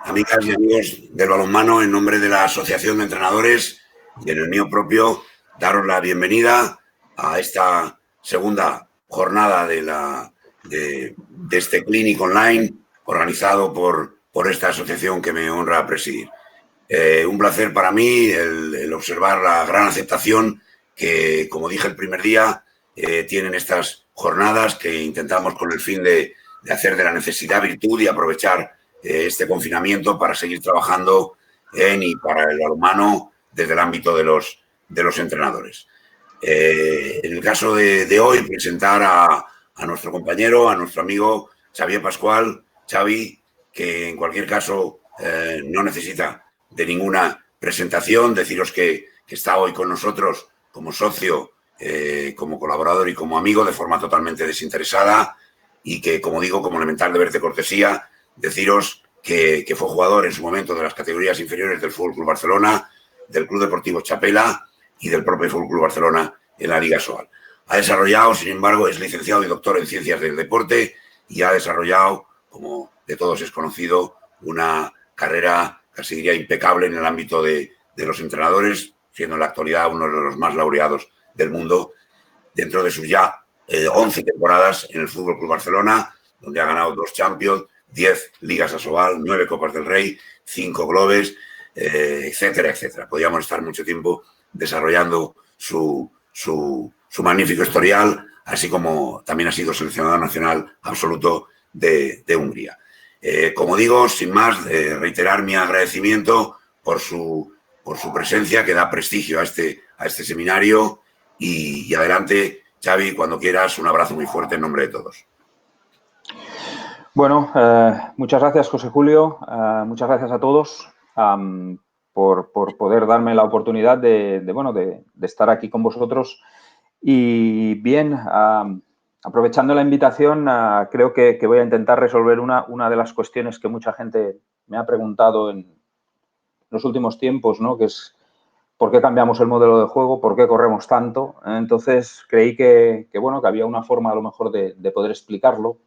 amigas y amigos del balonmano, en nombre de la Asociación de Entrenadores y en el mío propio, daros la bienvenida a esta segunda jornada de este Clinic Online organizado por esta asociación que me honra presidir. Un placer para mí el observar la gran aceptación que, como dije el primer día, tienen estas jornadas que intentamos con el fin de hacer de la necesidad virtud y aprovechar este confinamiento para seguir trabajando en y para el balonmano desde el ámbito de los entrenadores. En el caso de hoy, presentar a nuestro compañero, a nuestro amigo Xavier Pascual. Xavi, que en cualquier caso no necesita de ninguna presentación, deciros que está hoy con nosotros como socio, como colaborador y como amigo de forma totalmente desinteresada y que, como digo, como elemental deber de cortesía, deciros que fue jugador en su momento de las categorías inferiores del Fútbol Club Barcelona, del Club Deportivo Chapela y del propio Fútbol Club Barcelona en la Liga Sobal. Ha desarrollado, sin embargo, es licenciado y doctor en Ciencias del Deporte y ha desarrollado, como de todos es conocido, una carrera casi diría impecable en el ámbito de los entrenadores, siendo en la actualidad uno de los más laureados del mundo dentro de sus ya 11 temporadas en el Fútbol Club Barcelona, donde ha ganado 2 Champions, 10 Ligas Asobal, 9 Copas del Rey, 5 Globes, etcétera, etcétera. Podríamos estar mucho tiempo desarrollando su magnífico historial, así como también ha sido seleccionador nacional absoluto de Hungría. Como digo, sin más, reiterar mi agradecimiento por su presencia, que da prestigio a este seminario. Y adelante, Xavi, cuando quieras, un abrazo muy fuerte en nombre de todos. Bueno, muchas gracias, José Julio. Muchas gracias a todos por poder darme la oportunidad de estar aquí con vosotros. Y bien, aprovechando la invitación, creo que voy a intentar resolver una de las cuestiones que mucha gente me ha preguntado en los últimos tiempos, ¿no? Que es ¿por qué cambiamos el modelo de juego? ¿Por qué corremos tanto? Entonces, creí que había una forma a lo mejor de poder explicarlo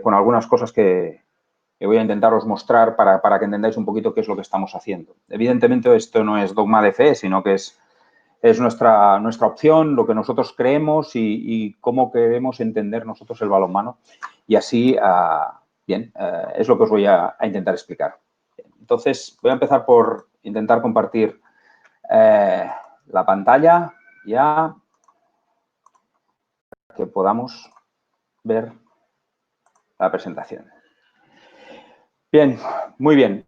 con algunas cosas que voy a intentaros mostrar para que entendáis un poquito qué es lo que estamos haciendo. Evidentemente, esto no es dogma de fe, sino que es nuestra opción, lo que nosotros creemos y cómo queremos entender nosotros el balonmano. Y así, es lo que os voy a intentar explicar. Entonces, voy a empezar por intentar compartir la pantalla ya para que podamos ver la presentación. Bien, muy bien.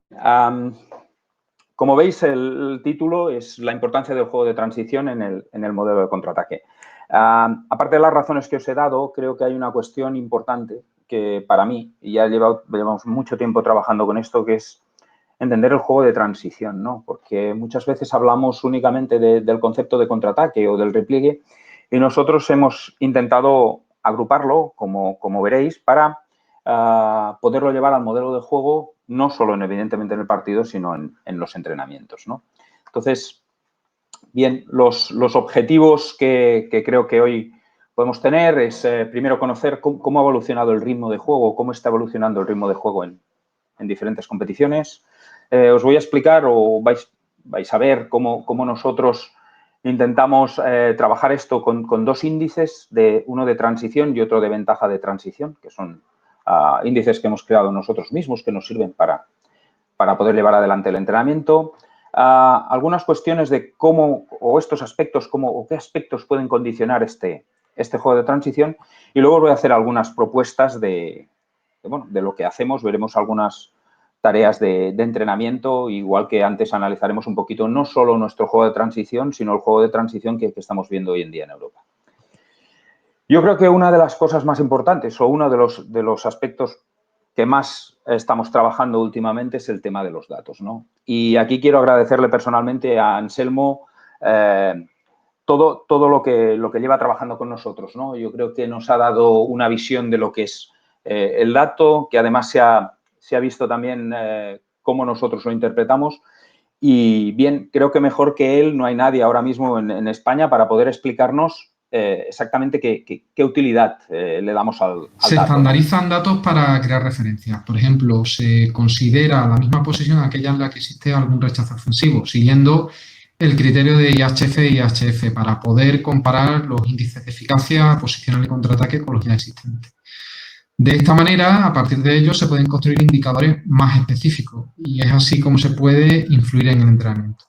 Como veis, el título es la importancia del juego de transición en el modelo de contraataque. Aparte de las razones que os he dado, creo que hay una cuestión importante que para mí, y ya llevamos mucho tiempo trabajando con esto, que es entender el juego de transición, ¿no? Porque muchas veces hablamos únicamente del concepto de contraataque o del repliegue y nosotros hemos intentado agruparlo, como veréis, para poderlo llevar al modelo de juego, no solo evidentemente en el partido, sino en los entrenamientos, ¿no? Entonces, bien, los objetivos que creo que hoy podemos tener es, primero, conocer cómo ha evolucionado el ritmo de juego, cómo está evolucionando el ritmo de juego en diferentes competiciones. Os voy a explicar o vais a ver cómo nosotros intentamos trabajar esto con 2 índices, uno de transición y otro de ventaja de transición, que son índices que hemos creado nosotros mismos, que nos sirven para poder llevar adelante el entrenamiento. Algunas cuestiones de cómo, o estos aspectos, o qué aspectos pueden condicionar este juego de transición. Y luego os voy a hacer algunas propuestas de lo que hacemos. Veremos algunas tareas de entrenamiento, igual que antes analizaremos un poquito no solo nuestro juego de transición, sino el juego de transición que estamos viendo hoy en día en Europa. Yo creo que una de las cosas más importantes o uno de los aspectos que más estamos trabajando últimamente es el tema de los datos, ¿no? Y aquí quiero agradecerle personalmente a Anselmo todo lo que lleva trabajando con nosotros, ¿no? Yo creo que nos ha dado una visión de lo que es el dato, que además se ha visto también cómo nosotros lo interpretamos. Y bien, creo que mejor que él no hay nadie ahora mismo en España para poder explicarnos exactamente qué utilidad le damos al dato. Se estandarizan datos para crear referencias. Por ejemplo, se considera la misma posesión aquella en la que existe algún rechazo ofensivo, siguiendo el criterio de IHF y IHF para poder comparar los índices de eficacia, posicional y contraataque con los ya existentes. De esta manera, a partir de ello, se pueden construir indicadores más específicos y es así como se puede influir en el entrenamiento.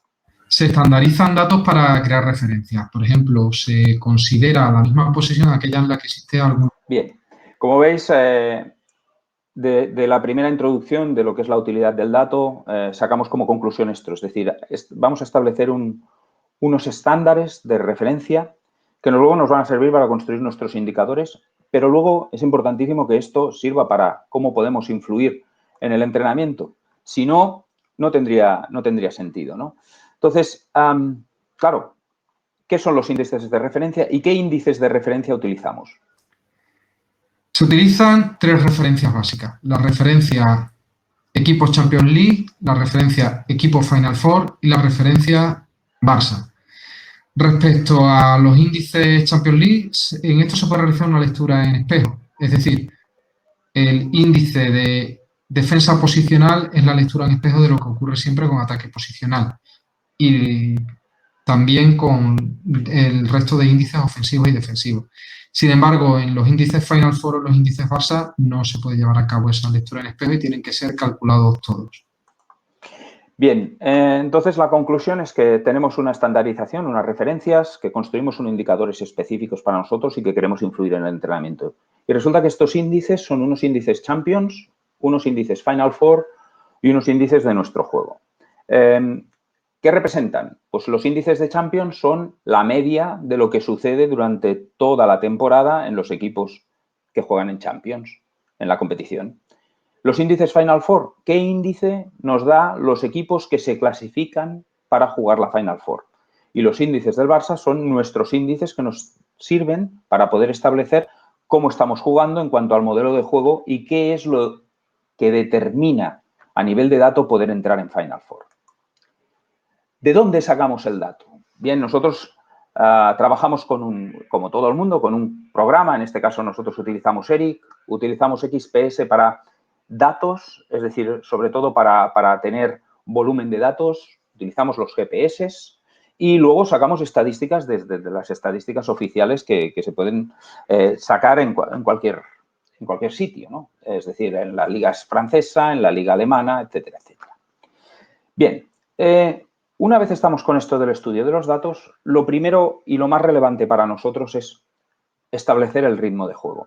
Se estandarizan datos para crear referencias. Por ejemplo, se considera la misma posesión aquella en la que existe algún... Bien, como veis, de la primera introducción de lo que es la utilidad del dato, sacamos como conclusión esto. Es decir, vamos a establecer unos estándares de referencia que luego nos van a servir para construir nuestros indicadores, pero luego es importantísimo que esto sirva para cómo podemos influir en el entrenamiento. Si no, no tendría sentido, ¿no? Entonces, claro, ¿qué son los índices de referencia y qué índices de referencia utilizamos? Se utilizan 3 referencias básicas. La referencia equipos Champions League, la referencia equipos Final Four y la referencia Barça. Respecto a los índices Champions League, en esto se puede realizar una lectura en espejo. Es decir, el índice de defensa posicional es la lectura en espejo de lo que ocurre siempre con ataque posicional. Y también con el resto de índices ofensivos y defensivos. Sin embargo, en los índices Final Four o los índices Barça no se puede llevar a cabo esa lectura en espejo y tienen que ser calculados todos. Bien, entonces la conclusión es que tenemos una estandarización, unas referencias, que construimos unos indicadores específicos para nosotros y que queremos influir en el entrenamiento. Y resulta que estos índices son unos índices Champions, unos índices Final Four y unos índices de nuestro juego. ¿Qué representan? Pues los índices de Champions son la media de lo que sucede durante toda la temporada en los equipos que juegan en Champions, en la competición. Los índices Final Four, ¿qué índice nos da los equipos que se clasifican para jugar la Final Four? Y los índices del Barça son nuestros índices que nos sirven para poder establecer cómo estamos jugando en cuanto al modelo de juego y qué es lo que determina a nivel de dato poder entrar en Final Four. ¿De dónde sacamos el dato? Bien, nosotros trabajamos como todo el mundo, con un programa. En este caso nosotros utilizamos ERIC, utilizamos XPS para datos, es decir, sobre todo para tener volumen de datos, utilizamos los GPS y luego sacamos estadísticas desde las estadísticas oficiales que se pueden sacar en cualquier sitio, ¿no? Es decir, en la liga francesa, en la liga alemana, etcétera, etcétera. Bien, una vez estamos con esto del estudio de los datos, lo primero y lo más relevante para nosotros es establecer el ritmo de juego.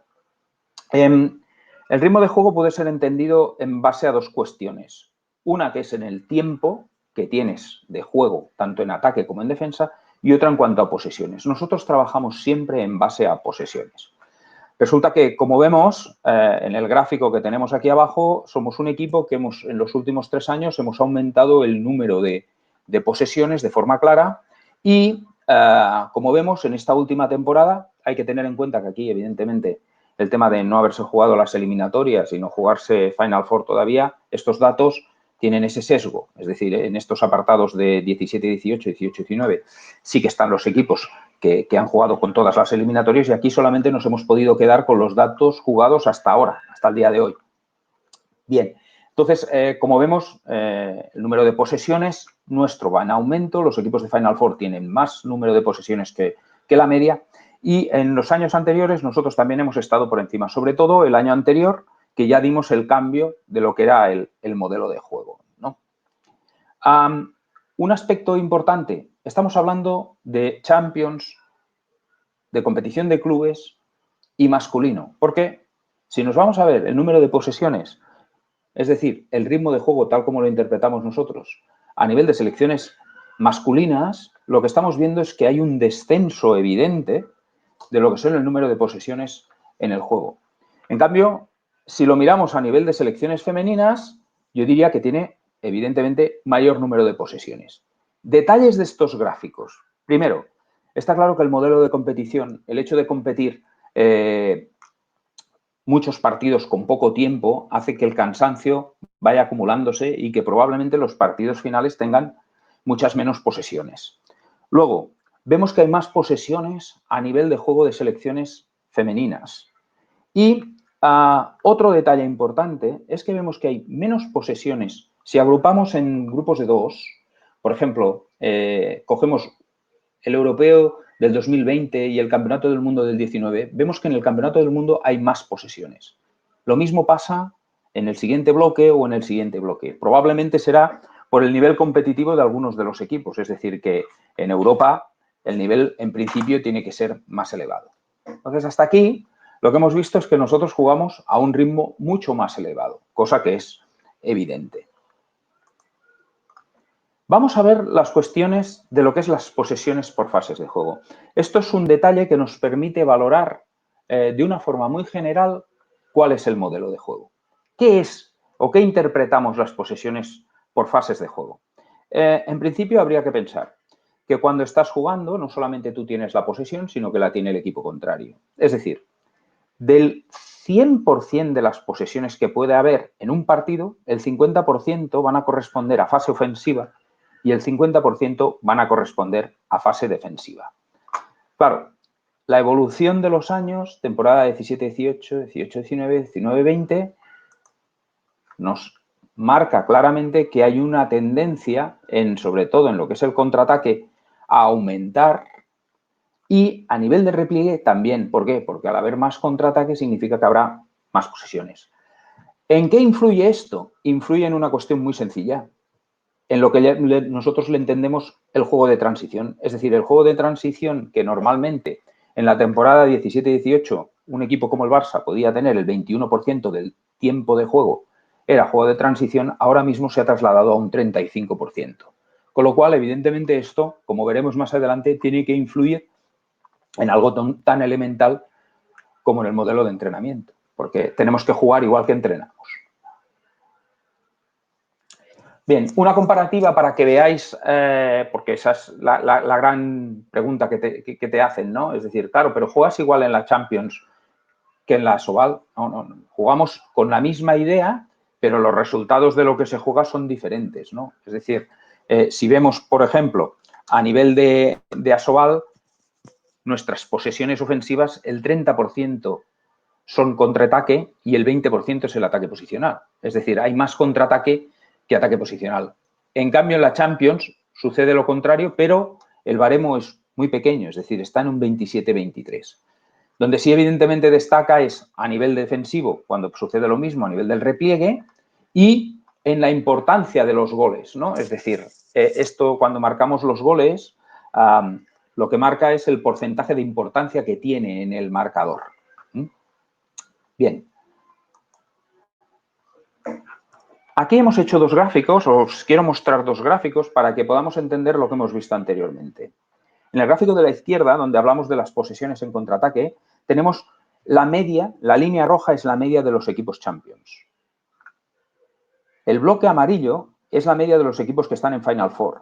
El ritmo de juego puede ser entendido en base a 2 cuestiones. Una que es en el tiempo que tienes de juego, tanto en ataque como en defensa, y otra en cuanto a posesiones. Nosotros trabajamos siempre en base a posesiones. Resulta que, como vemos en el gráfico que tenemos aquí abajo, somos un equipo que en los últimos 3 años hemos aumentado el número de posesiones de forma clara y, como vemos en esta última temporada, hay que tener en cuenta que aquí, evidentemente, el tema de no haberse jugado las eliminatorias y no jugarse Final Four todavía, estos datos tienen ese sesgo. Es decir, en estos apartados de 17-18, 18-19, sí que están los equipos que han jugado con todas las eliminatorias y aquí solamente nos hemos podido quedar con los datos jugados hasta ahora, hasta el día de hoy. Bien, entonces, como vemos, el número de posesiones nuestro va en aumento, los equipos de Final Four tienen más número de posesiones que la media y en los años anteriores nosotros también hemos estado por encima, sobre todo el año anterior, que ya dimos el cambio de lo que era el modelo de juego, ¿no? Un aspecto importante, estamos hablando de Champions, de competición de clubes y masculino, porque si nos vamos a ver el número de posesiones, es decir, el ritmo de juego tal como lo interpretamos nosotros, a nivel de selecciones masculinas, lo que estamos viendo es que hay un descenso evidente de lo que son el número de posesiones en el juego. En cambio, si lo miramos a nivel de selecciones femeninas, yo diría que tiene, evidentemente, mayor número de posesiones. Detalles de estos gráficos. Primero, está claro que el modelo de competición, el hecho de competir muchos partidos con poco tiempo, hace que el cansancio vaya acumulándose y que probablemente los partidos finales tengan muchas menos posesiones. Luego, vemos que hay más posesiones a nivel de juego de selecciones femeninas. Y otro detalle importante es que vemos que hay menos posesiones. Si agrupamos en grupos de 2, por ejemplo, cogemos el europeo del 2020 y el campeonato del mundo del 19, vemos que en el campeonato del mundo hay más posesiones. Lo mismo pasa en el siguiente bloque o en el siguiente bloque. Probablemente será por el nivel competitivo de algunos de los equipos, es decir, que en Europa el nivel en principio tiene que ser más elevado. Entonces, hasta aquí lo que hemos visto es que nosotros jugamos a un ritmo mucho más elevado, cosa que es evidente. Vamos a ver las cuestiones de lo que es las posesiones por fases de juego. Esto es un detalle que nos permite valorar de una forma muy general cuál es el modelo de juego. ¿Qué es o qué interpretamos las posesiones por fases de juego? En principio habría que pensar que cuando estás jugando no solamente tú tienes la posesión, sino que la tiene el equipo contrario. Es decir, del 100% de las posesiones que puede haber en un partido, el 50% van a corresponder a fase ofensiva y el 50% van a corresponder a fase defensiva. Claro, la evolución de los años, temporada 17-18, 18-19, 19-20, nos marca claramente que hay una tendencia, sobre todo en lo que es el contraataque, a aumentar y a nivel de repliegue también. ¿Por qué? Porque al haber más contraataque significa que habrá más posesiones. ¿En qué influye esto? Influye en una cuestión muy sencilla, en lo que nosotros le entendemos el juego de transición. Es decir, el juego de transición que normalmente en la temporada 17-18 un equipo como el Barça podía tener el 21% del tiempo de juego era juego de transición, ahora mismo se ha trasladado a un 35%. Con lo cual, evidentemente, esto, como veremos más adelante, tiene que influir en algo tan elemental como en el modelo de entrenamiento, porque tenemos que jugar igual que entrenamos. Bien, una comparativa para que veáis, porque esa es la gran pregunta que te hacen, ¿no? Es decir, claro, pero ¿juegas igual en la Champions que en la Sobal? No. Jugamos con la misma idea, pero los resultados de lo que se juega son diferentes, ¿no? Es decir, si vemos, por ejemplo, a nivel de Asobal, nuestras posesiones ofensivas, el 30% son contraataque y el 20% es el ataque posicional. Es decir, hay más contraataque que ataque posicional. En cambio, en la Champions sucede lo contrario, pero el baremo es muy pequeño, es decir, está en un 27-23. Donde sí evidentemente destaca es a nivel defensivo, cuando sucede lo mismo a nivel del repliegue, y en la importancia de los goles, ¿no? Es decir, esto cuando marcamos los goles, lo que marca es el porcentaje de importancia que tiene en el marcador. Bien. Aquí hemos hecho dos gráficos, os quiero mostrar dos gráficos para que podamos entender lo que hemos visto anteriormente. En el gráfico de la izquierda, donde hablamos de las posesiones en contraataque, tenemos la media, la línea roja es la media de los equipos Champions. El bloque amarillo es la media de los equipos que están en Final Four.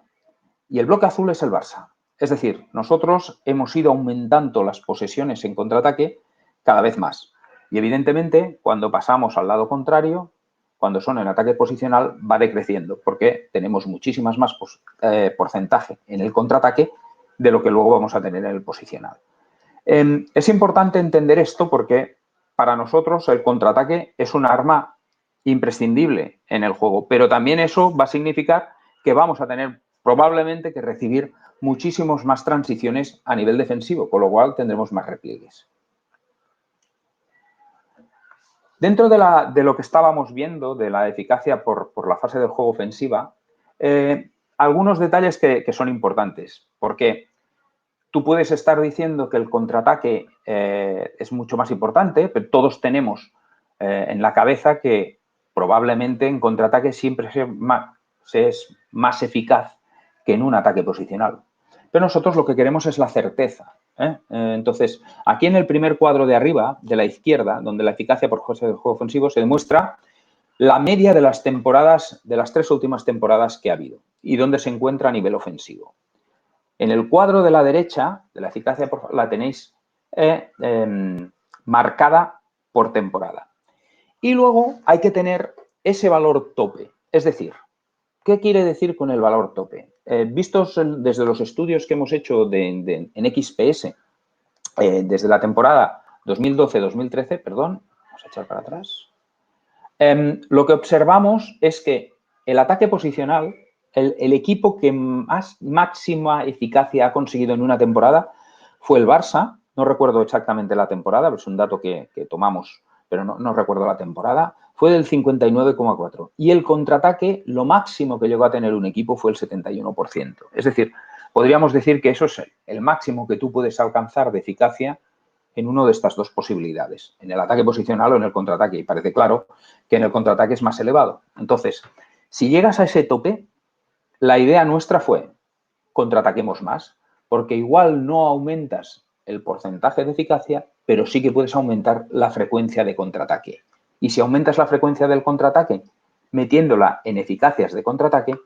Y el bloque azul es el Barça. Es decir, nosotros hemos ido aumentando las posesiones en contraataque cada vez más. Y evidentemente, cuando pasamos al lado contrario, cuando son en ataque posicional, va decreciendo, porque tenemos muchísimas más porcentaje en el contraataque de lo que luego vamos a tener en el posicional. Es importante entender esto porque para nosotros el contraataque es un arma imprescindible en el juego, pero también eso va a significar que vamos a tener probablemente que recibir muchísimas más transiciones a nivel defensivo, con lo cual tendremos más repliegues. Dentro de lo que estábamos viendo, de la eficacia por la fase del juego ofensiva, algunos detalles que son importantes, porque tú puedes estar diciendo que el contraataque es mucho más importante, pero todos tenemos en la cabeza que probablemente en contraataque siempre se es más eficaz que en un ataque posicional. Pero nosotros lo que queremos es la certeza. Entonces, aquí en el primer cuadro de arriba, de la izquierda, donde la eficacia por fase del juego ofensivo se demuestra la media de las temporadas, de las 3 últimas temporadas que ha habido y dónde se encuentra a nivel ofensivo. En el cuadro de la derecha, de la eficacia, la tenéis marcada por temporada. Y luego hay que tener ese valor tope. Es decir, ¿qué quiere decir con el valor tope? Vistos desde los estudios que hemos hecho en XPS, desde la temporada 2012-2013, perdón, vamos a echar para atrás, lo que observamos es que el ataque posicional, el equipo que más máxima eficacia ha conseguido en una temporada fue el Barça. No recuerdo exactamente la temporada, es un dato que tomamos, pero no recuerdo la temporada. Fue del 59,4. Y el contraataque, lo máximo que llegó a tener un equipo fue el 71%. Es decir, podríamos decir que eso es el máximo que tú puedes alcanzar de eficacia en una de estas dos posibilidades, en el ataque posicional o en el contraataque. Y parece claro que en el contraataque es más elevado. Entonces, si llegas a ese tope, la idea nuestra fue contraataquemos más, porque igual no aumentas el porcentaje de eficacia, pero sí que puedes aumentar la frecuencia de contraataque. Y si aumentas la frecuencia del contraataque metiéndola en eficacias de contraataque,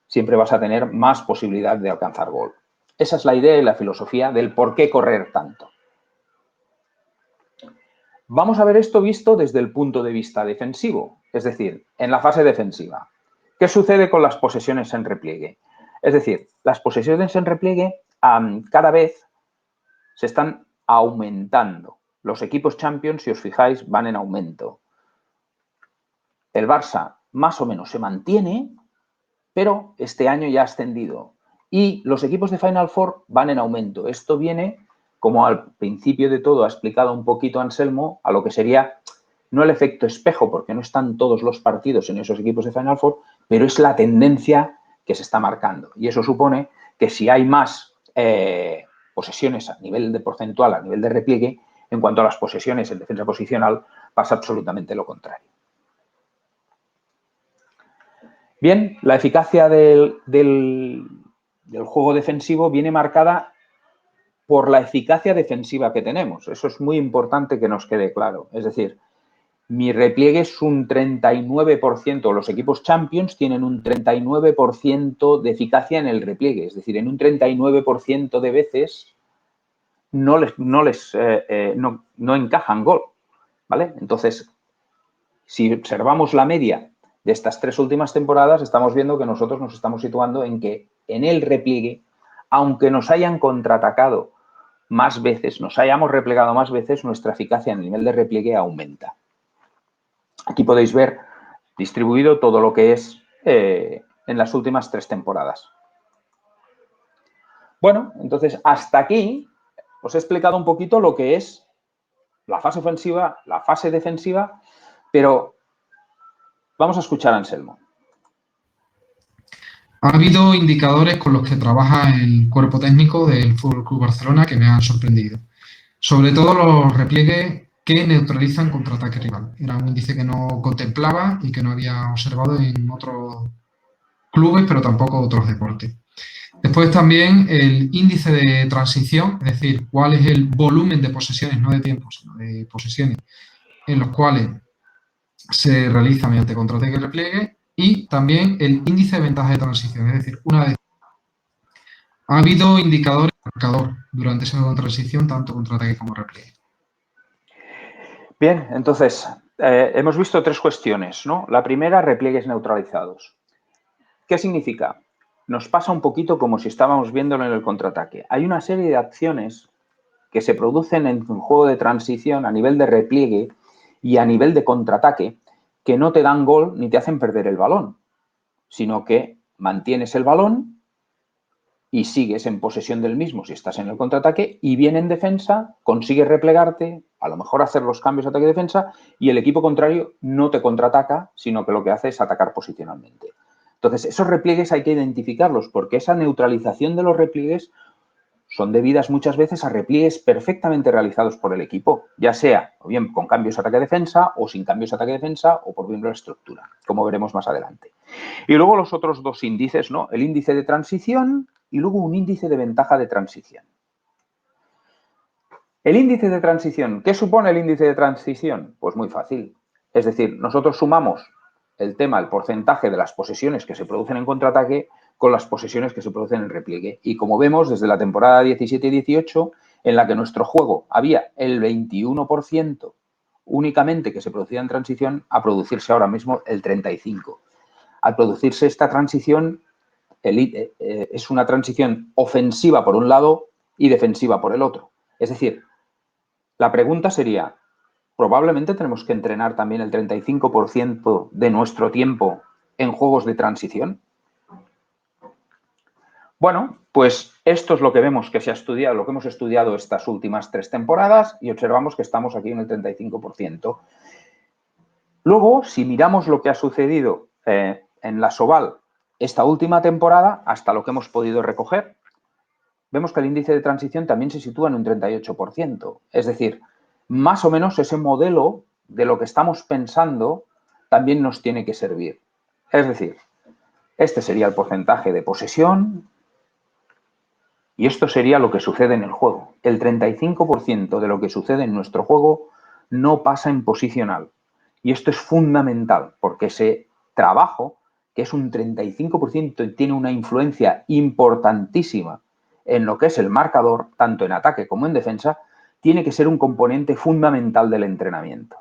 siempre vas a tener más posibilidad de alcanzar gol. Esa es la idea y la filosofía del por qué correr tanto. Vamos a ver esto visto desde el punto de vista defensivo, es decir, en la fase defensiva. ¿Qué sucede con las posesiones en repliegue? Es decir, las posesiones en repliegue cada vez se están aumentando. Los equipos Champions, si os fijáis, van en aumento. El Barça más o menos se mantiene, pero este año ya ha ascendido. Y los equipos de Final Four van en aumento. Esto viene, como al principio de todo ha explicado un poquito Anselmo, a lo que sería no el efecto espejo, porque no están todos los partidos en esos equipos de Final Four, pero es la tendencia que se está marcando. Y eso supone que si hay más posesiones a nivel de porcentual, a nivel de repliegue, en cuanto a las posesiones en defensa posicional, pasa absolutamente lo contrario. Bien, la eficacia del juego defensivo viene marcada por la eficacia defensiva que tenemos. Eso es muy importante que nos quede claro. Es decir, mi repliegue es un 39%. Los equipos Champions tienen un 39% de eficacia en el repliegue. Es decir, en un 39% de veces no encajan gol. ¿Vale? Entonces, si observamos la media de estas 3 últimas temporadas, estamos viendo que nosotros nos estamos situando en que en el repliegue, aunque nos hayan contraatacado más veces, nos hayamos replegado más veces, nuestra eficacia en el nivel de repliegue aumenta. Aquí podéis ver distribuido todo lo que es en las últimas 3 temporadas. Bueno, entonces hasta aquí os he explicado un poquito lo que es la fase ofensiva, la fase defensiva, pero vamos a escuchar a Anselmo. Ha habido indicadores con los que trabaja el cuerpo técnico del FC Barcelona que me han sorprendido. Sobre todo los repliegues que neutralizan contraataque rival. Era un índice que no contemplaba y que no había observado en otros clubes, pero tampoco otros deportes. Después también el índice de transición, es decir, cuál es el volumen de posesiones, no de tiempo, sino de posesiones, en los cuales se realiza mediante contraataque y repliegue, y también el índice de ventaja de transición, es decir, una vez ha habido indicadores marcador durante esa transición, tanto contraataque como repliegue. Bien, entonces, hemos visto 3 cuestiones, ¿no? La primera, repliegues neutralizados. ¿Qué significa? Nos pasa un poquito como si estábamos viéndolo en el contraataque. Hay una serie de acciones que se producen en un juego de transición a nivel de repliegue y a nivel de contraataque que no te dan gol ni te hacen perder el balón, sino que mantienes el balón y sigues en posesión del mismo si estás en el contraataque y bien en defensa, consigues replegarte, a lo mejor hacer los cambios ataque-defensa y el equipo contrario no te contraataca, sino que lo que hace es atacar posicionalmente. Entonces, esos repliegues hay que identificarlos porque esa neutralización de los repliegues son debidas muchas veces a repliegues perfectamente realizados por el equipo, ya sea o bien con cambios ataque-defensa o sin cambios ataque-defensa o por bien la estructura, como veremos más adelante. Y luego los otros 2 índices, ¿no? El índice de transición y luego un índice de ventaja de transición. El índice de transición, ¿qué supone el índice de transición? Pues muy fácil. Es decir, nosotros sumamos el porcentaje de las posesiones que se producen en contraataque con las posesiones que se producen en repliegue. Y como vemos, desde la temporada 17 y 18, en la que nuestro juego había el 21% únicamente que se producía en transición, a producirse ahora mismo el 35%. Al producirse esta transición, es una transición ofensiva por un lado y defensiva por el otro. Es decir, la pregunta sería, ¿probablemente tenemos que entrenar también el 35% de nuestro tiempo en juegos de transición? Bueno, pues esto es lo que vemos que se ha estudiado, lo que hemos estudiado estas últimas 3 temporadas y observamos que estamos aquí en el 35%. Luego, si miramos lo que ha sucedido en la Soval esta última temporada, hasta lo que hemos podido recoger, vemos que el índice de transición también se sitúa en un 38%. Es decir, más o menos ese modelo de lo que estamos pensando también nos tiene que servir. Es decir, este sería el porcentaje de posesión y esto sería lo que sucede en el juego. El 35% de lo que sucede en nuestro juego no pasa en posicional. Y esto es fundamental porque ese trabajo, que es un 35% y tiene una influencia importantísima en lo que es el marcador, tanto en ataque como en defensa, tiene que ser un componente fundamental del entrenamiento.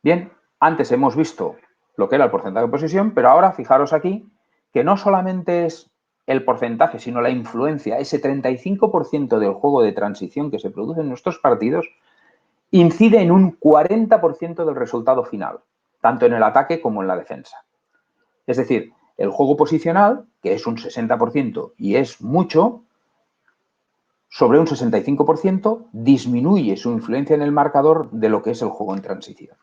Bien, antes hemos visto lo que era el porcentaje de posesión, pero ahora fijaros aquí que no solamente es el porcentaje, sino la influencia, ese 35% del juego de transición que se produce en nuestros partidos, incide en un 40% del resultado final, tanto en el ataque como en la defensa. Es decir, el juego posicional, que es un 60% y es mucho, sobre un 65% disminuye su influencia en el marcador de lo que es el juego en transición.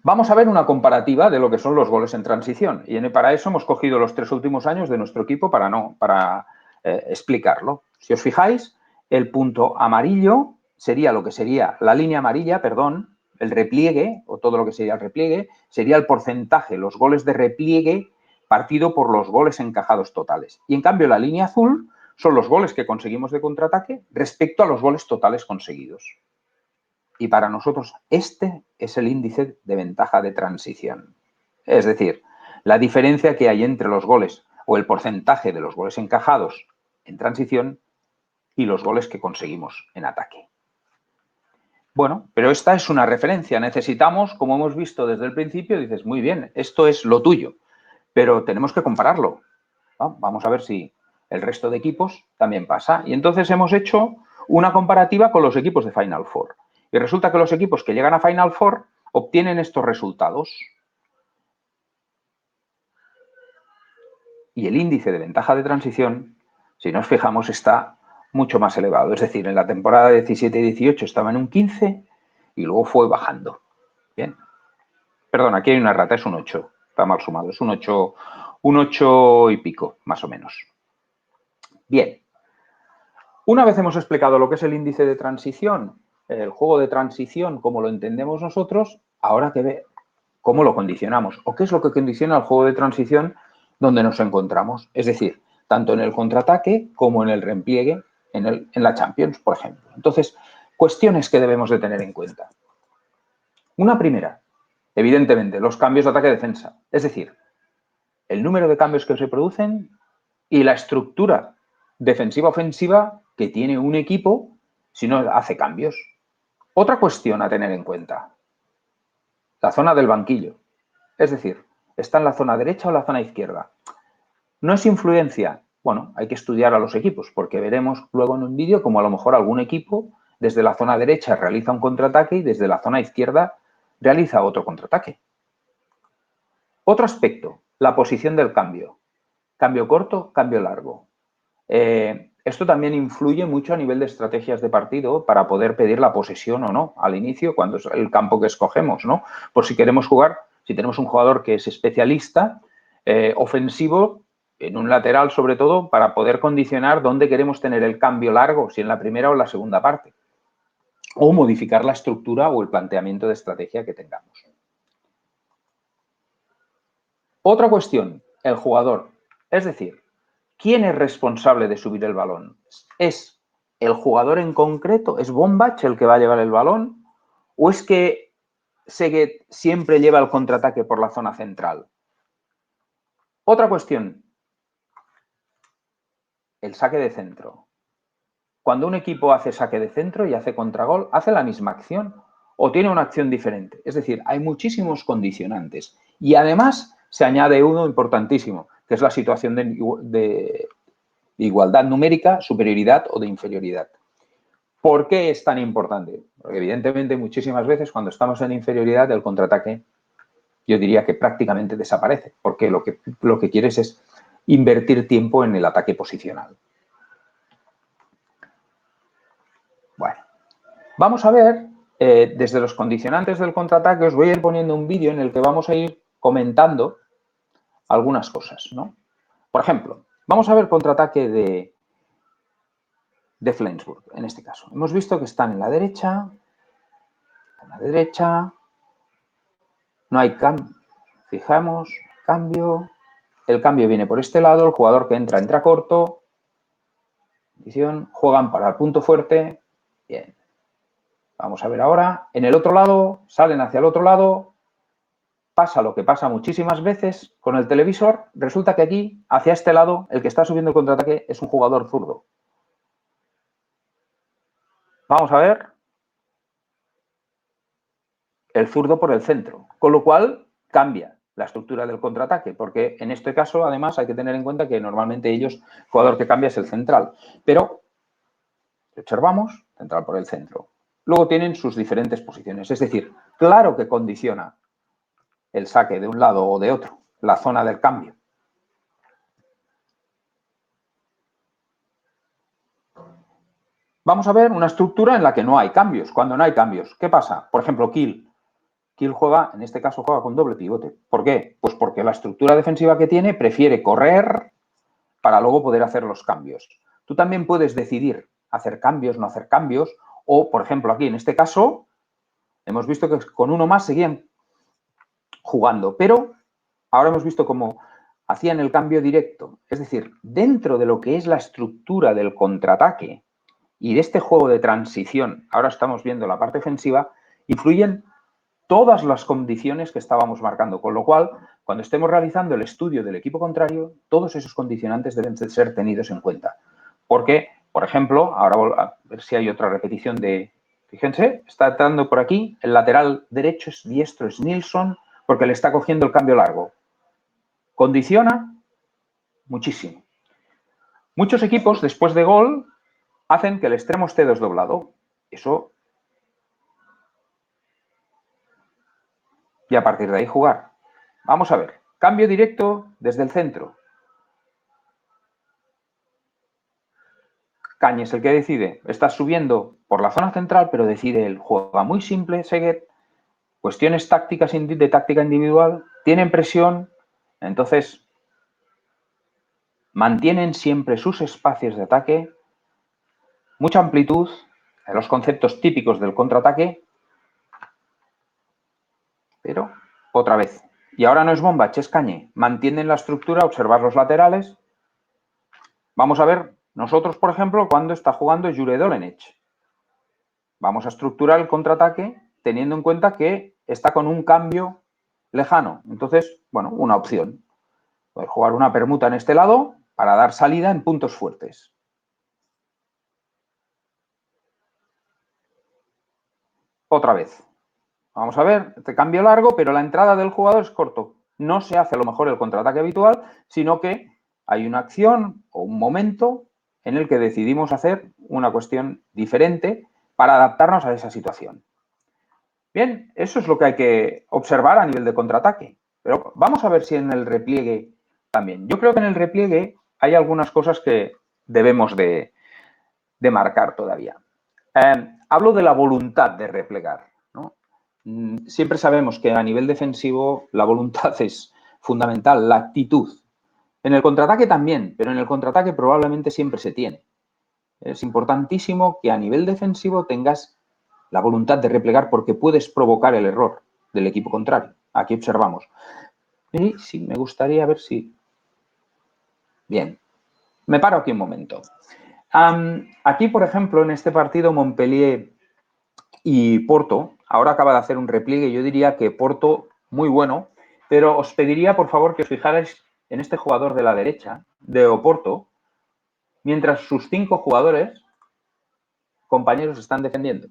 Vamos a ver una comparativa de lo que son los goles en transición y para eso hemos cogido los 3 últimos años de nuestro equipo para explicarlo. Si os fijáis, el punto amarillo sería lo que sería la línea amarilla, perdón, el repliegue o todo lo que sería el repliegue, sería el porcentaje, los goles de repliegue partido por los goles encajados totales. Y en cambio la línea azul son los goles que conseguimos de contraataque respecto a los goles totales conseguidos. Y para nosotros este es el índice de ventaja de transición. Es decir, la diferencia que hay entre los goles o el porcentaje de los goles encajados en transición y los goles que conseguimos en ataque. Bueno, pero esta es una referencia. Necesitamos, como hemos visto desde el principio, dices, muy bien, esto es lo tuyo, pero tenemos que compararlo. Vamos a ver si el resto de equipos también pasa. Y entonces hemos hecho una comparativa con los equipos de Final Four. Y resulta que los equipos que llegan a Final Four obtienen estos resultados. Y el índice de ventaja de transición, si nos fijamos, está mucho más elevado. Es decir, en la temporada 17-18 estaba en un 15 y luego fue bajando. Bien. Perdón, aquí hay una rata, es un 8. Está mal sumado, es un 8 y pico, más o menos. Bien. Una vez hemos explicado lo que es el índice de transición, el juego de transición, como lo entendemos nosotros, ahora que ver cómo lo condicionamos o qué es lo que condiciona el juego de transición donde nos encontramos. Es decir, tanto en el contraataque como en el repliegue en la Champions, por ejemplo. Entonces, cuestiones que debemos de tener en cuenta. Una primera, evidentemente, los cambios de ataque-defensa. Es decir, el número de cambios que se producen y la estructura defensiva-ofensiva que tiene un equipo si no hace cambios. Otra cuestión a tener en cuenta, la zona del banquillo. Es decir, ¿está en la zona derecha o la zona izquierda? ¿No es influencia? Bueno, hay que estudiar a los equipos porque veremos luego en un vídeo cómo a lo mejor algún equipo desde la zona derecha realiza un contraataque y desde la zona izquierda realiza otro contraataque. Otro aspecto, la posición del cambio. Cambio corto, cambio largo. Esto también influye mucho a nivel de estrategias de partido para poder pedir la posesión o no al inicio, cuando es el campo que escogemos, ¿no? Por si queremos jugar, si tenemos un jugador que es especialista, ofensivo, en un lateral sobre todo, para poder condicionar dónde queremos tener el cambio largo, si en la primera o en la segunda parte. O modificar la estructura o el planteamiento de estrategia que tengamos. Otra cuestión, el jugador. Es decir, ¿quién es responsable de subir el balón? ¿Es el jugador en concreto? ¿Es Bombach el que va a llevar el balón? ¿O es que Seguet siempre lleva el contraataque por la zona central? Otra cuestión, el saque de centro. Cuando un equipo hace saque de centro y hace contragol, ¿hace la misma acción o tiene una acción diferente. Es decir, hay muchísimos condicionantes. Y además se añade uno importantísimo, que es la situación de igualdad numérica, superioridad o de inferioridad. ¿Por qué es tan importante? Porque evidentemente muchísimas veces cuando estamos en inferioridad el contraataque yo diría que prácticamente desaparece, porque lo que quieres es invertir tiempo en el ataque posicional. Bueno, vamos a ver, desde los condicionantes del contraataque os voy a ir poniendo un vídeo en el que vamos a ir comentando algunas cosas, ¿no? Por ejemplo, vamos a ver contraataque de Flensburg, en este caso. Hemos visto que están en la derecha, no hay cambio, fijamos, cambio, el cambio viene por este lado, el jugador que entra corto, juegan para el punto fuerte, bien. Vamos a ver ahora, en el otro lado, salen hacia el otro lado, pasa lo que pasa muchísimas veces con el televisor, resulta que aquí, hacia este lado, el que está subiendo el contraataque es un jugador zurdo. Vamos a ver el zurdo por el centro, con lo cual cambia la estructura del contraataque, porque en este caso, además, hay que tener en cuenta que normalmente el jugador que cambia es el central, pero observamos, central por el centro. Luego tienen sus diferentes posiciones, es decir, claro que condiciona el saque de un lado o de otro, la zona del cambio. Vamos a ver una estructura en la que no hay cambios. Cuando no hay cambios, ¿qué pasa? Por ejemplo, Kiel. Kiel juega, en este caso, juega con doble pivote. ¿Por qué? Pues porque la estructura defensiva que tiene prefiere correr para luego poder hacer los cambios. Tú también puedes decidir hacer cambios, no hacer cambios, o, por ejemplo, aquí en este caso, hemos visto que con uno más seguían jugando, pero ahora hemos visto cómo hacían el cambio directo. Es decir, dentro de lo que es la estructura del contraataque y de este juego de transición, ahora estamos viendo la parte ofensiva, influyen todas las condiciones que estábamos marcando, con lo cual, cuando estemos realizando el estudio del equipo contrario, todos esos condicionantes deben ser tenidos en cuenta. Porque, por ejemplo, ahora a ver si hay otra repetición de... Fíjense, está entrando por aquí, el lateral derecho es diestro, es Nilsson, porque le está cogiendo el cambio largo. Condiciona muchísimo. Muchos equipos, después de gol, hacen que el extremo esté desdoblado. Eso... Y a partir de ahí jugar. Vamos a ver. Cambio directo desde el centro. Cañes es el que decide. Está subiendo por la zona central, pero decide él. Juega muy simple, Seguet. Cuestiones tácticas de táctica individual. Tienen presión. Entonces, mantienen siempre sus espacios de ataque. Mucha amplitud. Los conceptos típicos del contraataque. Pero, otra vez. Y ahora no es Bombach, es Cañé. Mantienen la estructura, observar los laterales. Vamos a ver, nosotros, por ejemplo, cuando está jugando Jure Dolenech. Vamos a estructurar el contraataque teniendo en cuenta que está con un cambio lejano. Entonces, bueno, una opción. Poder jugar una permuta en este lado para dar salida en puntos fuertes. Otra vez. Vamos a ver, este cambio largo, pero la entrada del jugador es corto. No se hace a lo mejor el contraataque habitual, sino que hay una acción o un momento en el que decidimos hacer una cuestión diferente para adaptarnos a esa situación. Bien, eso es lo que hay que observar a nivel de contraataque. Pero vamos a ver si en el repliegue también. Yo creo que en el repliegue hay algunas cosas que debemos de marcar todavía. Hablo de la voluntad de replegar, ¿no? Siempre sabemos que a nivel defensivo la voluntad es fundamental, la actitud. En el contraataque también, pero en el contraataque probablemente siempre se tiene. Es importantísimo que a nivel defensivo tengas la voluntad de replegar porque puedes provocar el error del equipo contrario. Aquí observamos. Y sí, me gustaría ver si... Bien, me paro aquí un momento. Aquí, por ejemplo, en este partido Montpellier y Porto, ahora acaba de hacer un repliegue, yo diría que Porto muy bueno, pero os pediría por favor que os fijarais en este jugador de la derecha, de Oporto, mientras sus 5 jugadores, compañeros, están defendiendo.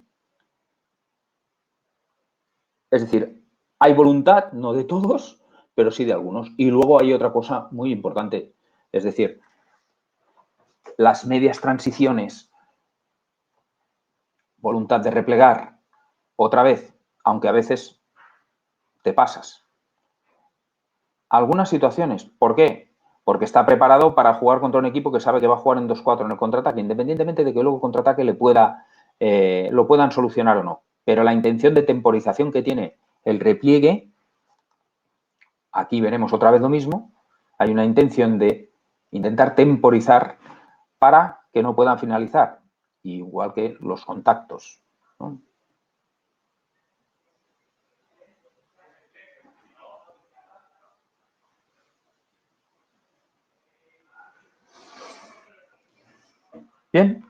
Es decir, hay voluntad, no de todos, pero sí de algunos. Y luego hay otra cosa muy importante, es decir, las medias transiciones, voluntad de replegar, otra vez, aunque a veces te pasas. Algunas situaciones, ¿por qué? Porque está preparado para jugar contra un equipo que sabe que va a jugar en 2-4 en el contraataque, independientemente de que luego el contraataque lo puedan solucionar o no. Pero la intención de temporización que tiene el repliegue, aquí veremos otra vez lo mismo, hay una intención de intentar temporizar para que no puedan finalizar, igual que los contactos, ¿no? Bien,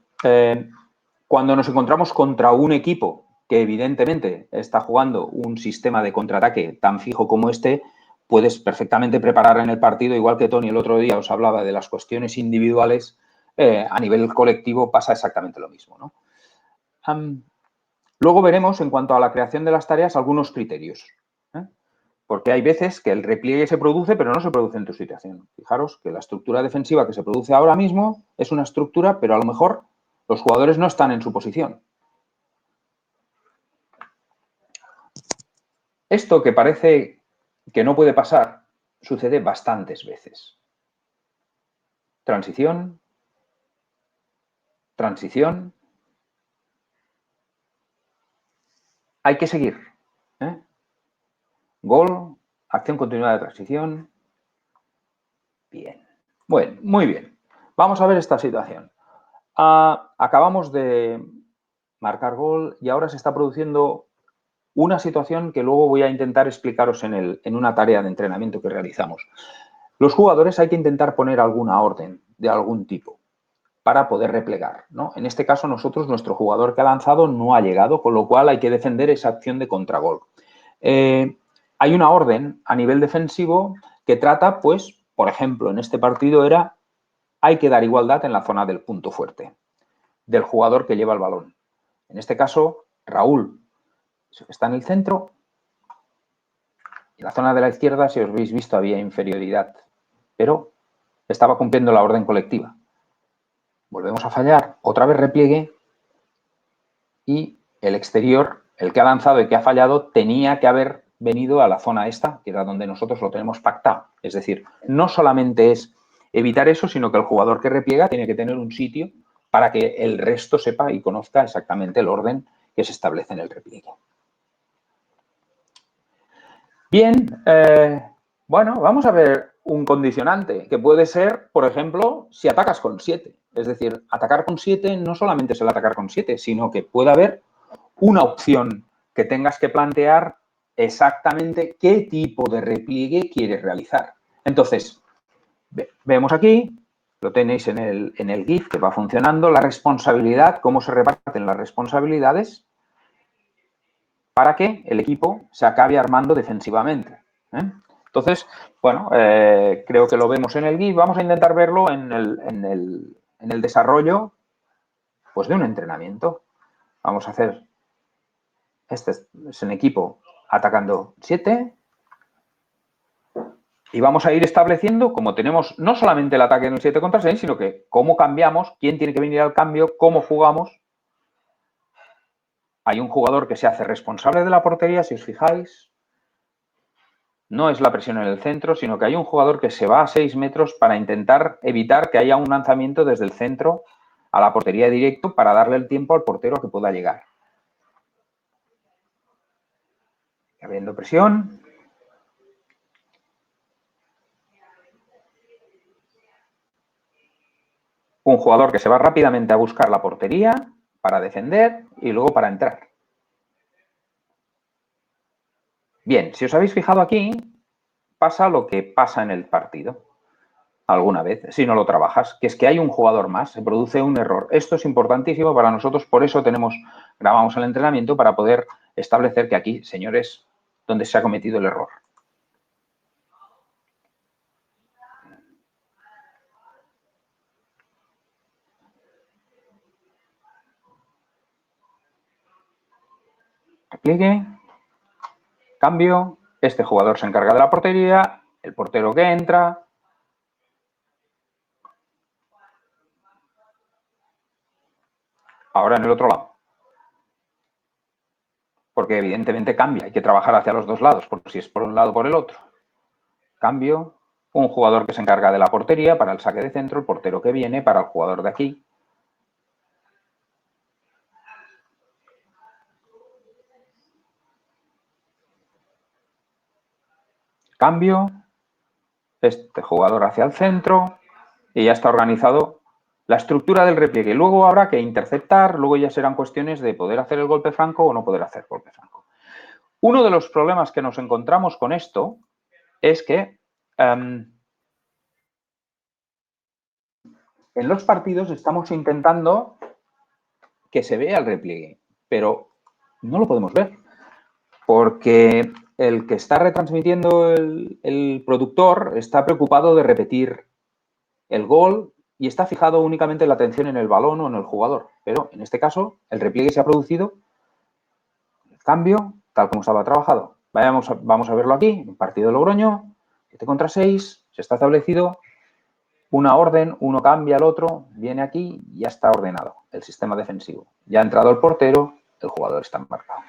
cuando nos encontramos contra un equipo que evidentemente está jugando un sistema de contraataque tan fijo como este, puedes perfectamente preparar en el partido, igual que Tony el otro día os hablaba de las cuestiones individuales, a nivel colectivo pasa exactamente lo mismo, ¿no? Luego veremos, en cuanto a la creación de las tareas, algunos criterios, ¿eh? Porque hay veces que el repliegue se produce, pero no se produce en tu situación. Fijaros que la estructura defensiva que se produce ahora mismo es una estructura, pero a lo mejor los jugadores no están en su posición. Esto que parece que no puede pasar, sucede bastantes veces. Transición, transición. Hay que seguir, ¿eh? Gol, acción continuada de transición. Bien. Bueno, muy bien. Vamos a ver esta situación. Acabamos de marcar gol y ahora se está produciendo una situación que luego voy a intentar explicaros en una tarea de entrenamiento que realizamos. Los jugadores hay que intentar poner alguna orden de algún tipo para poder replegar, ¿no? En este caso nosotros, nuestro jugador que ha lanzado no ha llegado, con lo cual hay que defender esa acción de contragol. Hay una orden a nivel defensivo que trata, pues, por ejemplo, en este partido hay que dar igualdad en la zona del punto fuerte del jugador que lleva el balón. En este caso, Raúl está en el centro y en la zona de la izquierda, si os habéis visto, había inferioridad, pero estaba cumpliendo la orden colectiva. Volvemos a fallar, otra vez repliegue y el exterior, el que ha lanzado y que ha fallado, tenía que haber venido a la zona esta, que era donde nosotros lo tenemos pactado. Es decir, no solamente es evitar eso, sino que el jugador que repliega tiene que tener un sitio para que el resto sepa y conozca exactamente el orden que se establece en el repliegue. Bien, bueno, vamos a ver un condicionante que puede ser, por ejemplo, si atacas con 7. Es decir, atacar con 7 no solamente es el atacar con 7, sino que puede haber una opción que tengas que plantear exactamente qué tipo de repliegue quieres realizar. Entonces, vemos aquí, lo tenéis en el GIF que va funcionando, la responsabilidad, cómo se reparten las responsabilidades para que el equipo se acabe armando defensivamente, ¿eh? Entonces, bueno, creo que lo vemos en el GIF. Vamos a intentar verlo en el desarrollo, pues, de un entrenamiento. Vamos a hacer, este es un equipo atacando 7 y vamos a ir estableciendo, como tenemos no solamente el ataque en el 7 contra 6, sino que cómo cambiamos, quién tiene que venir al cambio, cómo jugamos. Hay un jugador que se hace responsable de la portería, si os fijáis. No es la presión en el centro, sino que hay un jugador que se va a 6 metros para intentar evitar que haya un lanzamiento desde el centro a la portería directo para darle el tiempo al portero a que pueda llegar. Habiendo presión. Un jugador que se va rápidamente a buscar la portería para defender y luego para entrar. Bien, si os habéis fijado aquí, pasa lo que pasa en el partido alguna vez, si no lo trabajas, que es que hay un jugador más, se produce un error. Esto es importantísimo para nosotros, por eso grabamos el entrenamiento para poder establecer que aquí, señores, donde se ha cometido el error. Repliegue. Cambio, este jugador se encarga de la portería, el portero que entra. Ahora en el otro lado. Porque evidentemente cambia, hay que trabajar hacia los dos lados, porque si es por un lado o por el otro. Cambio, un jugador que se encarga de la portería para el saque de centro, el portero que viene para el jugador de aquí. Cambio, este jugador hacia el centro y ya está organizado la estructura del repliegue. Luego habrá que interceptar, luego ya serán cuestiones de poder hacer el golpe franco o no poder hacer golpe franco. Uno de los problemas que nos encontramos con esto es que en los partidos estamos intentando que se vea el repliegue, pero no lo podemos ver porque el que está retransmitiendo el productor está preocupado de repetir el gol y está fijado únicamente la atención en el balón o en el jugador. Pero en este caso, el repliegue se ha producido, el cambio, tal como estaba trabajado. Vamos a verlo aquí, en partido de Logroño, 7 contra 6, se está establecido una orden, uno cambia al otro, viene aquí y ya está ordenado el sistema defensivo. Ya ha entrado el portero, el jugador está marcado.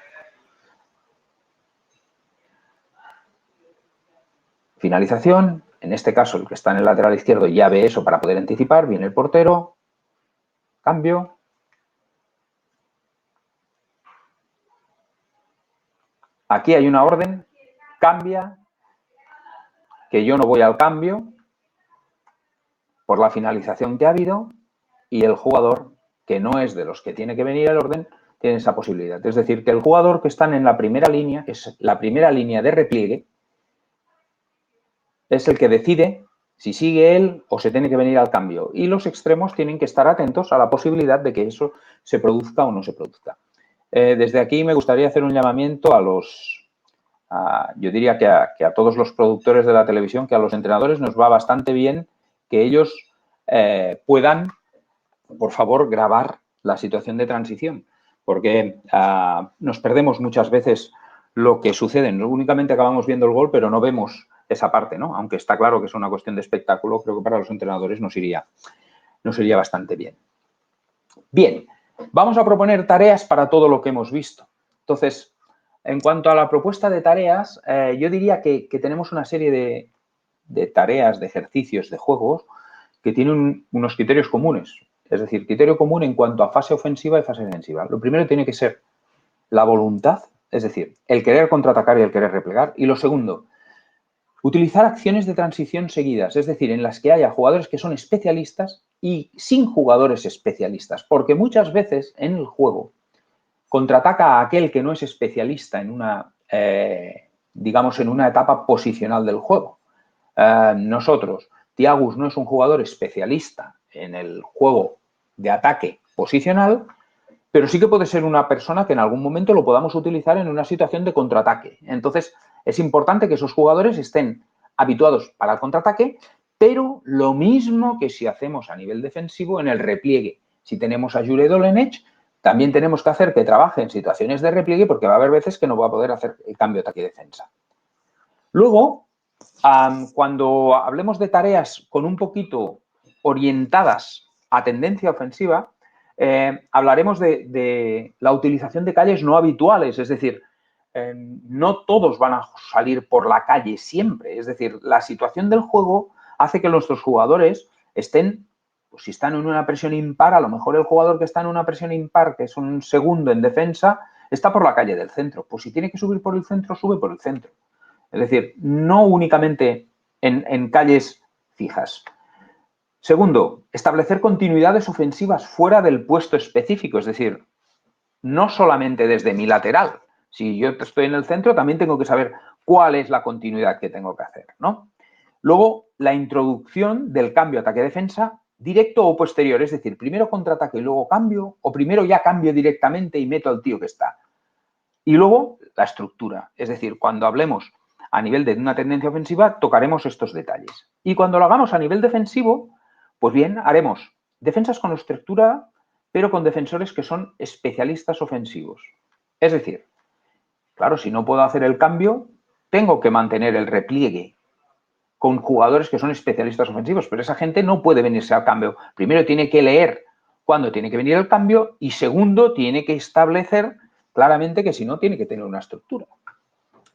Finalización, en este caso el que está en el lateral izquierdo ya ve eso para poder anticipar, viene el portero, cambio. Aquí hay una orden, cambia, que yo no voy al cambio por la finalización que ha habido y el jugador, que no es de los que tiene que venir al orden, tiene esa posibilidad. Es decir, que el jugador que está en la primera línea, que es la primera línea de repliegue, es el que decide si sigue él o se tiene que venir al cambio. Y los extremos tienen que estar atentos a la posibilidad de que eso se produzca o no se produzca. Desde aquí me gustaría hacer un llamamiento a los, yo diría que a todos los productores de la televisión, que a los entrenadores nos va bastante bien que ellos puedan, por favor, grabar la situación de transición, porque nos perdemos muchas veces lo que sucede. No únicamente acabamos viendo el gol, pero no vemos esa parte, ¿no? Aunque está claro que es una cuestión de espectáculo, creo que para los entrenadores nos iría bastante bien. Bien, vamos a proponer tareas para todo lo que hemos visto. Entonces, en cuanto a la propuesta de tareas, yo diría que tenemos una serie de tareas, de ejercicios, de juegos que tienen unos criterios comunes. Es decir, criterio común en cuanto a fase ofensiva y fase defensiva. Lo primero tiene que ser la voluntad, es decir, el querer contraatacar y el querer replegar. Y lo segundo, utilizar acciones de transición seguidas, es decir, en las que haya jugadores que son especialistas y sin jugadores especialistas. Porque muchas veces en el juego contraataca a aquel que no es especialista en una, digamos, en una etapa posicional del juego. Nosotros, Thiagus no es un jugador especialista en el juego de ataque posicional, pero sí que puede ser una persona que en algún momento lo podamos utilizar en una situación de contraataque. Entonces, es importante que esos jugadores estén habituados para el contraataque, pero lo mismo que si hacemos a nivel defensivo en el repliegue. Si tenemos a Jure Dolenech, también tenemos que hacer que trabaje en situaciones de repliegue porque va a haber veces que no va a poder hacer el cambio ataque-defensa. Luego, cuando hablemos de tareas con un poquito orientadas a tendencia ofensiva, hablaremos de la utilización de calles no habituales, es decir, no todos van a salir por la calle siempre, es decir, la situación del juego hace que nuestros jugadores estén, pues si están en una presión impar, a lo mejor el jugador que está en una presión impar, que es un segundo en defensa, está por la calle del centro. Pues si tiene que subir por el centro, sube por el centro. Es decir, no únicamente en calles fijas. Segundo, establecer continuidades ofensivas fuera del puesto específico, es decir, no solamente desde mi lateral. Si yo estoy en el centro, también tengo que saber cuál es la continuidad que tengo que hacer, ¿no? Luego, la introducción del cambio ataque-defensa directo o posterior, es decir, primero contraataque y luego cambio, o primero ya cambio directamente y meto al tío que está. Y luego, la estructura, es decir, cuando hablemos a nivel de una tendencia ofensiva, tocaremos estos detalles. Y cuando lo hagamos a nivel defensivo, pues bien, haremos defensas con estructura, pero con defensores que son especialistas ofensivos. Es decir, Claro, si no puedo hacer el cambio, tengo que mantener el repliegue con jugadores que son especialistas ofensivos, pero esa gente no puede venirse al cambio. Primero tiene que leer cuándo tiene que venir el cambio y segundo tiene que establecer claramente que si no tiene que tener una estructura.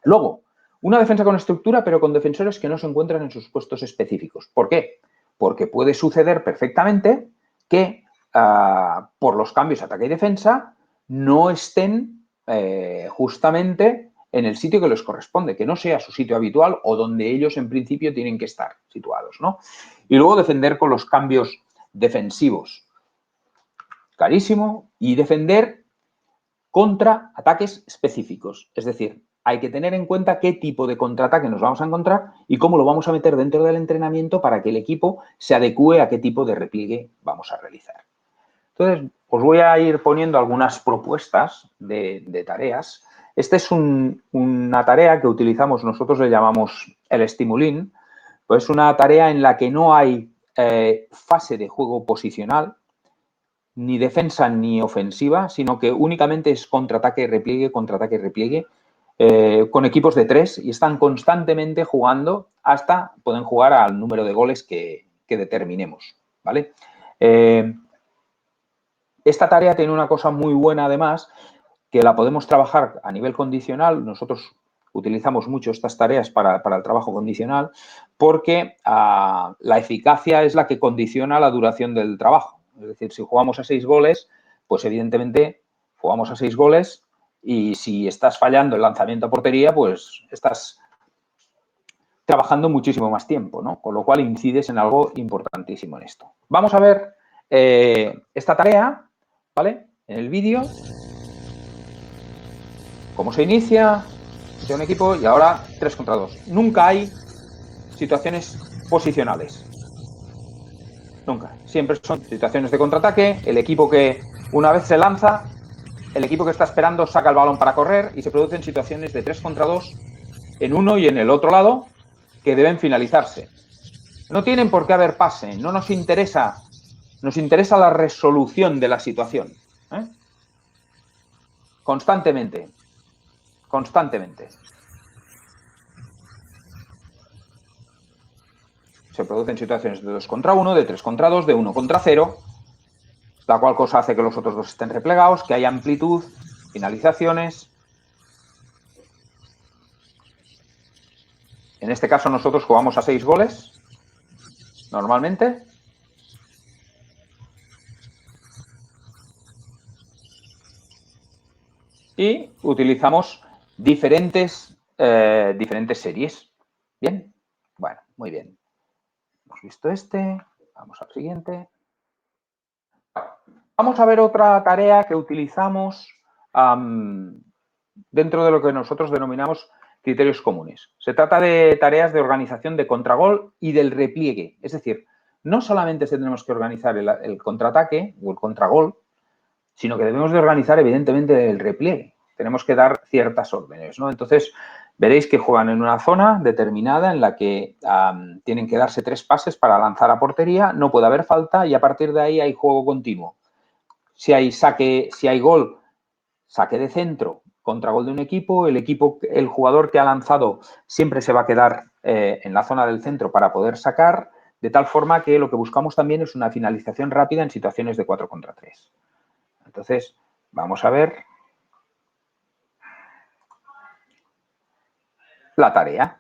Luego, una defensa con estructura, pero con defensores que no se encuentran en sus puestos específicos. ¿Por qué? Porque puede suceder perfectamente que por los cambios ataque y defensa no estén justamente en el sitio que les corresponde, que no sea su sitio habitual o donde ellos en principio tienen que estar situados, ¿no? Y luego defender con los cambios defensivos. Clarísimo. Y defender contra ataques específicos. Es decir, hay que tener en cuenta qué tipo de contraataque nos vamos a encontrar y cómo lo vamos a meter dentro del entrenamiento para que el equipo se adecue a qué tipo de repliegue vamos a realizar. Entonces, os voy a ir poniendo algunas propuestas de tareas. Esta es una tarea que utilizamos, nosotros le llamamos el estimulín, pues es una tarea en la que no hay fase de juego posicional, ni defensa ni ofensiva, sino que únicamente es contraataque, repliegue, con equipos de 3 y están constantemente jugando hasta pueden jugar al número de goles que determinemos, ¿vale? Esta tarea tiene una cosa muy buena además, que la podemos trabajar a nivel condicional. Nosotros utilizamos mucho estas tareas para el trabajo condicional porque la eficacia es la que condiciona la duración del trabajo. Es decir, si jugamos a 6 goles, pues evidentemente jugamos a 6 goles y si estás fallando el lanzamiento a portería, pues estás trabajando muchísimo más tiempo, ¿no? Con lo cual incides en algo importantísimo en esto. Vamos a ver esta tarea, ¿vale? En el vídeo, cómo se inicia de un equipo y ahora 3 contra 2. Nunca hay situaciones posicionales. Nunca. Siempre son situaciones de contraataque. El equipo que una vez se lanza, el equipo que está esperando saca el balón para correr y se producen situaciones de 3 contra 2 en uno y en el otro lado que deben finalizarse. No tienen por qué haber pase. No nos interesa. Nos interesa la resolución de la situación. Constantemente. Constantemente. Se producen situaciones de 2 contra 1, de 3 contra 2, de 1 contra 0, la cual cosa hace que los otros dos estén replegados, que haya amplitud, finalizaciones. En este caso nosotros jugamos a 6 goles, normalmente. Y utilizamos diferentes series. ¿Bien? Bueno, muy bien. Hemos visto este. Vamos al siguiente. Vamos a ver otra tarea que utilizamos dentro de lo que nosotros denominamos criterios comunes. Se trata de tareas de organización de contragol y del repliegue. Es decir, no solamente tenemos que organizar el contraataque o el contragol, sino que debemos de organizar, evidentemente, el repliegue. Tenemos que dar ciertas órdenes, ¿no? Entonces, veréis que juegan en una zona determinada en la que tienen que darse 3 pases para lanzar a portería, no puede haber falta y a partir de ahí hay juego continuo. Si hay gol, saque de centro, contragol de un equipo, el jugador que ha lanzado siempre se va a quedar en la zona del centro para poder sacar, de tal forma que lo que buscamos también es una finalización rápida en situaciones de 4 contra 3. Entonces, vamos a ver la tarea.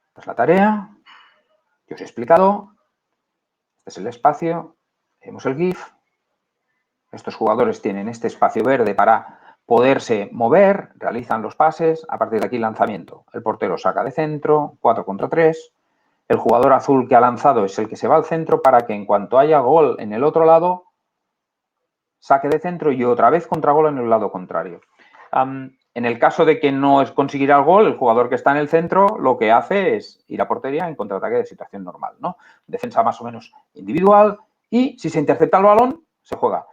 Esta es la tarea que os he explicado. Este es el espacio. Tenemos el GIF. Estos jugadores tienen este espacio verde para poderse mover, realizan los pases, a partir de aquí lanzamiento. El portero saca de centro, 4 contra 3. El jugador azul que ha lanzado es el que se va al centro para que en cuanto haya gol en el otro lado, saque de centro y otra vez contragol en el lado contrario. En el caso de que no conseguirá el gol, el jugador que está en el centro lo que hace es ir a portería en contraataque de situación normal, ¿no? Defensa más o menos individual y si se intercepta el balón, se juega.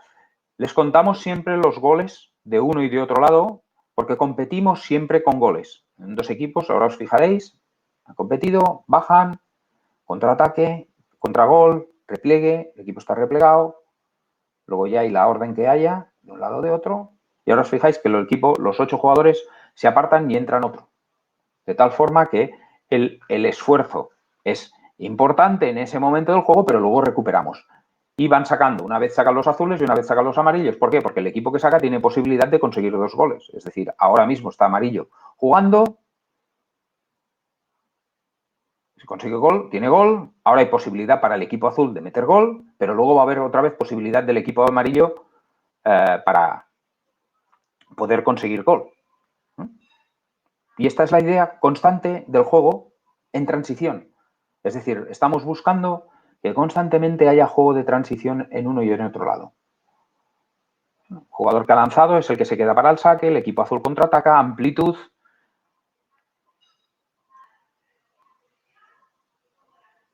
Les contamos siempre los goles de uno y de otro lado porque competimos siempre con goles. En 2 equipos, ahora os fijaréis, han competido, bajan, contraataque, contragol, repliegue, el equipo está replegado, luego ya hay la orden que haya de un lado o de otro Y ahora os fijáis que los 8 jugadores se apartan y entran otro. De tal forma que el esfuerzo es importante en ese momento del juego, pero luego recuperamos. Y van sacando, una vez sacan los azules y una vez sacan los amarillos. ¿Por qué? Porque el equipo que saca tiene posibilidad de conseguir 2 goles. Es decir, ahora mismo está amarillo jugando. Si consigue gol, tiene gol. Ahora hay posibilidad para el equipo azul de meter gol, pero luego va a haber otra vez posibilidad del equipo amarillo para poder conseguir gol. Y esta es la idea constante del juego en transición. Es decir, estamos buscando que constantemente haya juego de transición en uno y en otro lado. El jugador que ha lanzado es el que se queda para el saque, el equipo azul contraataca, amplitud.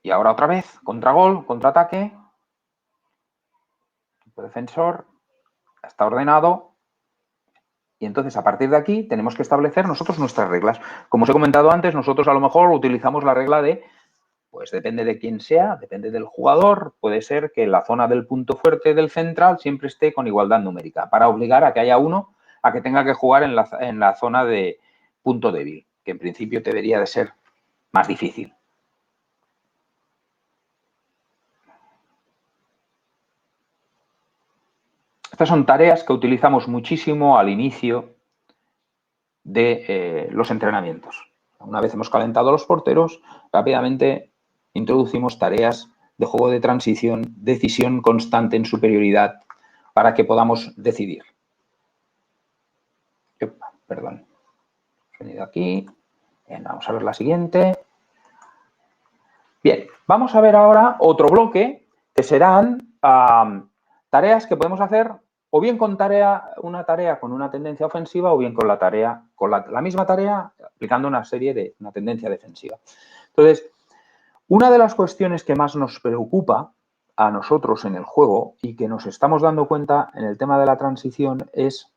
Y ahora otra vez, contragol, contraataque. El defensor está ordenado. Y entonces, a partir de aquí, tenemos que establecer nosotros nuestras reglas. Como os he comentado antes, nosotros a lo mejor utilizamos la regla de, pues depende de quién sea, depende del jugador. Puede ser que la zona del punto fuerte del central siempre esté con igualdad numérica, para obligar a que haya uno a que tenga que jugar en la zona de punto débil, que en principio debería de ser más difícil. Estas son tareas que utilizamos muchísimo al inicio de los entrenamientos. Una vez hemos calentado los porteros, rápidamente introducimos tareas de juego de transición, decisión constante en superioridad, para que podamos decidir. Perdón. He venido aquí. Bien, vamos a ver la siguiente. Bien, vamos a ver ahora otro bloque que serán tareas que podemos hacer o bien con una tarea con una tendencia ofensiva o bien con la misma tarea aplicando una tendencia defensiva. Entonces, una de las cuestiones que más nos preocupa a nosotros en el juego y que nos estamos dando cuenta en el tema de la transición es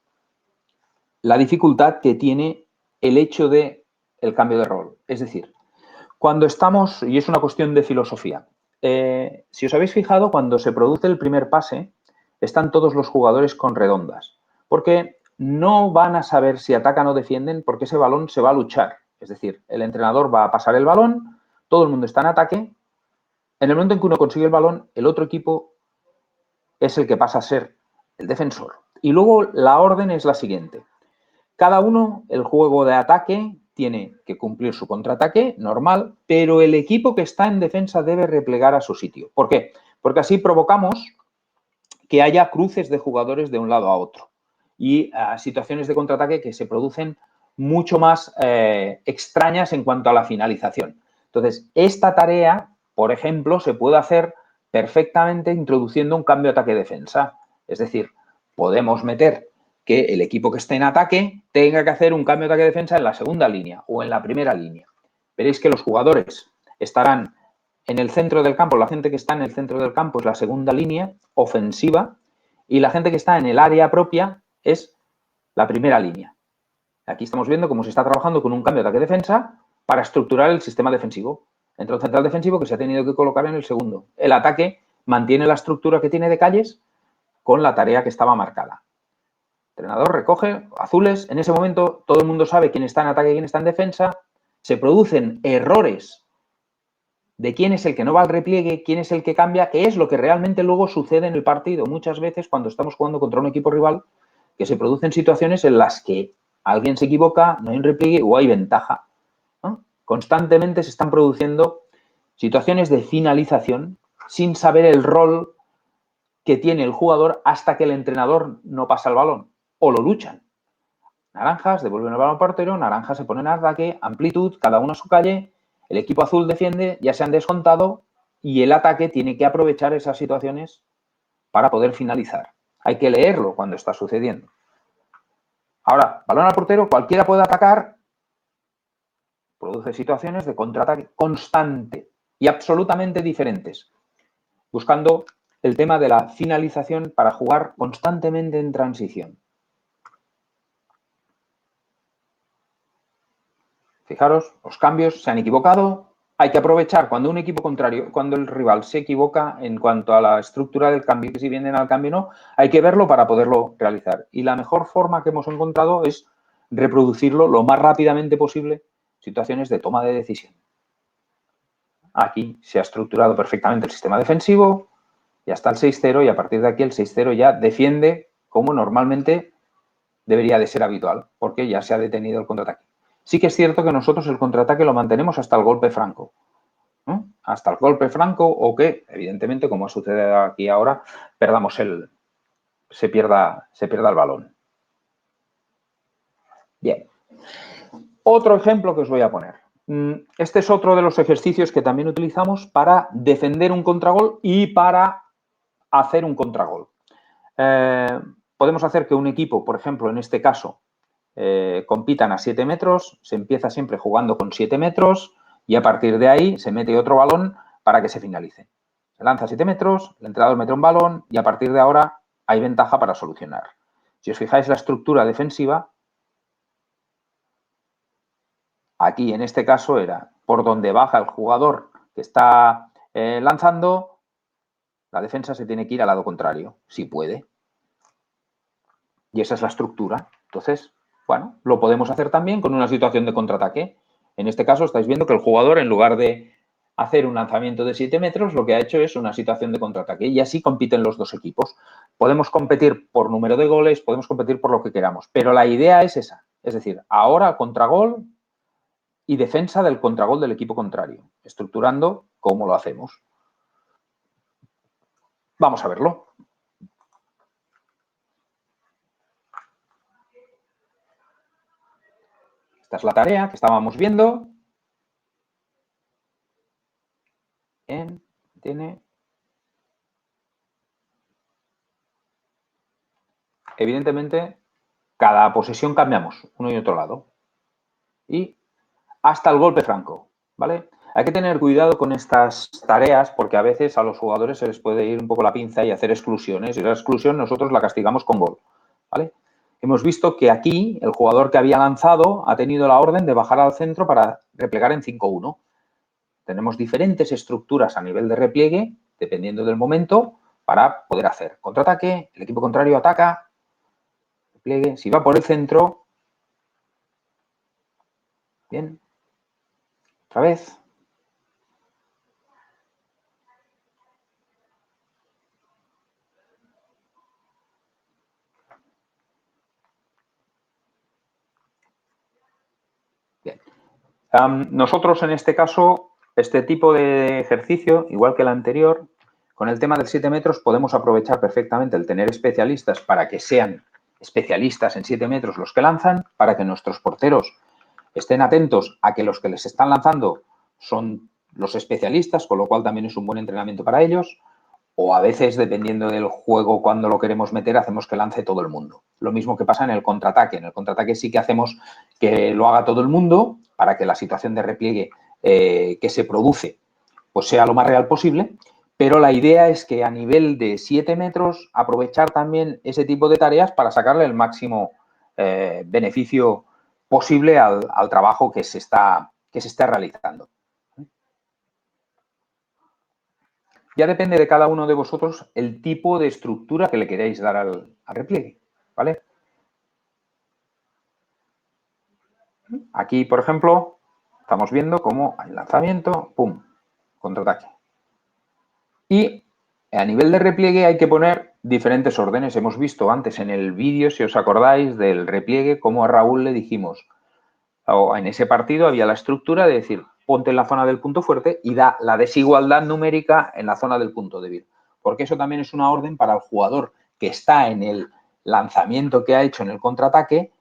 la dificultad que tiene el hecho de el cambio de rol. Es decir, cuando estamos, y es una cuestión de filosofía, si os habéis fijado, cuando se produce el primer pase, están todos los jugadores con redondas, porque no van a saber si atacan o defienden, porque ese balón se va a luchar. Es decir, el entrenador va a pasar el balón, todo el mundo está en ataque. En el momento en que uno consigue el balón, el otro equipo es el que pasa a ser el defensor. Y luego la orden es la siguiente. Cada uno, el juego de ataque, tiene que cumplir su contraataque normal, pero el equipo que está en defensa debe replegar a su sitio. ¿Por qué? Porque así provocamos que haya cruces de jugadores de un lado a otro y situaciones de contraataque que se producen mucho más extrañas en cuanto a la finalización. Entonces, esta tarea, por ejemplo, se puede hacer perfectamente introduciendo un cambio ataque-defensa. Es decir, podemos meter que el equipo que esté en ataque tenga que hacer un cambio ataque-defensa en la segunda línea o en la primera línea. Veréis que los jugadores estarán en el centro del campo. La gente que está en el centro del campo es la segunda línea ofensiva y la gente que está en el área propia es la primera línea. Aquí estamos viendo cómo se está trabajando con un cambio de ataque-defensa para estructurar el sistema defensivo. Entra un central defensivo que se ha tenido que colocar en el segundo. El ataque mantiene la estructura que tiene de calles con la tarea que estaba marcada. El entrenador recoge azules. En ese momento todo el mundo sabe quién está en ataque y quién está en defensa. Se producen errores de quién es el que no va al repliegue, quién es el que cambia, que es lo que realmente luego sucede en el partido. Muchas veces cuando estamos jugando contra un equipo rival, que se producen situaciones en las que alguien se equivoca, no hay un repliegue o hay ventaja, ¿no? Constantemente se están produciendo situaciones de finalización sin saber el rol que tiene el jugador hasta que el entrenador no pasa el balón o lo luchan. Naranjas devuelven el balón al portero, naranjas se ponen en ataque, amplitud, cada uno a su calle. El equipo azul defiende, ya se han descontado y el ataque tiene que aprovechar esas situaciones para poder finalizar. Hay que leerlo cuando está sucediendo. Ahora, balón al portero, cualquiera puede atacar, produce situaciones de contraataque constante y absolutamente diferentes, buscando el tema de la finalización para jugar constantemente en transición. Fijaros, los cambios se han equivocado, hay que aprovechar cuando un equipo contrario, cuando el rival se equivoca en cuanto a la estructura del cambio, que si vienen al cambio o no, hay que verlo para poderlo realizar. Y la mejor forma que hemos encontrado es reproducirlo lo más rápidamente posible, situaciones de toma de decisión. Aquí se ha estructurado perfectamente el sistema defensivo, ya está el 6-0 y a partir de aquí el 6-0 ya defiende como normalmente debería de ser habitual, porque ya se ha detenido el contraataque. Sí que es cierto que nosotros el contraataque lo mantenemos hasta el golpe franco, ¿no? Hasta el golpe franco o que, evidentemente, como sucede aquí ahora, se pierda el balón. Bien. Otro ejemplo que os voy a poner. Este es otro de los ejercicios que también utilizamos para defender un contragol y para hacer un contragol. Podemos hacer que un equipo, por ejemplo, en este caso, compitan a 7 metros, se empieza siempre jugando con 7 metros y a partir de ahí se mete otro balón para que se finalice. Se lanza a 7 metros, el entrenador mete un balón y a partir de ahora hay ventaja para solucionar. Si os fijáis la estructura defensiva, aquí en este caso era por donde baja el jugador que está lanzando, la defensa se tiene que ir al lado contrario, si puede. Y esa es la estructura. Entonces, bueno, lo podemos hacer también con una situación de contraataque. En este caso estáis viendo que el jugador, en lugar de hacer un lanzamiento de 7 metros, lo que ha hecho es una situación de contraataque. Y así compiten los dos equipos. Podemos competir por número de goles, podemos competir por lo que queramos. Pero la idea es esa. Es decir, ahora contragol y defensa del contragol del equipo contrario. Estructurando cómo lo hacemos. Vamos a verlo. Esta es la tarea que estábamos viendo. Evidentemente, cada posesión cambiamos uno y otro lado. Y hasta el golpe franco, ¿vale? Hay que tener cuidado con estas tareas porque a veces a los jugadores se les puede ir un poco la pinza y hacer exclusiones. Y la exclusión nosotros la castigamos con gol, ¿vale? Hemos visto que aquí el jugador que había lanzado ha tenido la orden de bajar al centro para replegar en 5-1. Tenemos diferentes estructuras a nivel de repliegue, dependiendo del momento, para poder hacer contraataque, el equipo contrario ataca, repliegue, si va por el centro, bien, otra vez. Bien. Nosotros en este caso, este tipo de ejercicio, igual que el anterior, con el tema del 7 metros podemos aprovechar perfectamente el tener especialistas para que sean especialistas en 7 metros los que lanzan, para que nuestros porteros estén atentos a que los que les están lanzando son los especialistas, con lo cual también es un buen entrenamiento para ellos. O a veces, dependiendo del juego, cuando lo queremos meter, hacemos que lance todo el mundo. Lo mismo que pasa en el contraataque. En el contraataque sí que hacemos que lo haga todo el mundo para que la situación de repliegue que se produce pues sea lo más real posible. Pero la idea es que a nivel de 7 metros aprovechar también ese tipo de tareas para sacarle el máximo beneficio posible al trabajo que se está realizando. Ya depende de cada uno de vosotros el tipo de estructura que le queráis dar al repliegue, ¿vale? Aquí, por ejemplo, estamos viendo cómo hay lanzamiento, ¡pum!, contraataque. Y a nivel de repliegue hay que poner diferentes órdenes. Hemos visto antes en el vídeo, si os acordáis, del repliegue, cómo a Raúl le dijimos, o en ese partido había la estructura de decir, ponte en la zona del punto fuerte y da la desigualdad numérica en la zona del punto débil. Porque eso también es una orden para el jugador que está en el lanzamiento que ha hecho en el contraataque,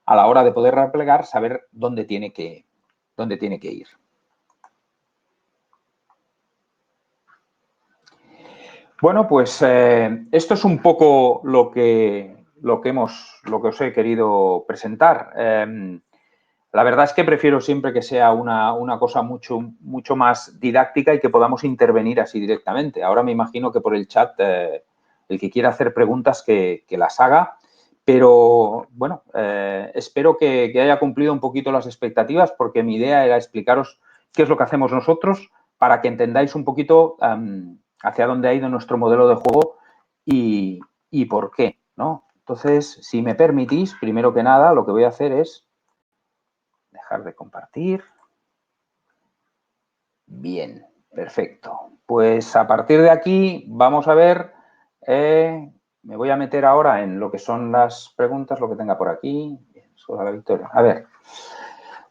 a la hora de poder replegar, saber dónde tiene que ir. Bueno, pues esto es un poco lo que os he querido presentar. La verdad es que prefiero siempre que sea una cosa mucho más didáctica y que podamos intervenir así directamente. Ahora me imagino que por el chat el que quiera hacer preguntas que las haga, pero bueno, espero que haya cumplido un poquito las expectativas porque mi idea era explicaros qué es lo que hacemos nosotros para que entendáis un poquito hacia dónde ha ido nuestro modelo de juego y por qué, ¿no? Entonces, si me permitís, primero que nada, lo que voy a hacer es dejar de compartir. Bien, perfecto. Pues a partir de aquí vamos a ver, me voy a meter ahora en lo que son las preguntas, lo que tenga por aquí. Bien, sola la victoria. A ver.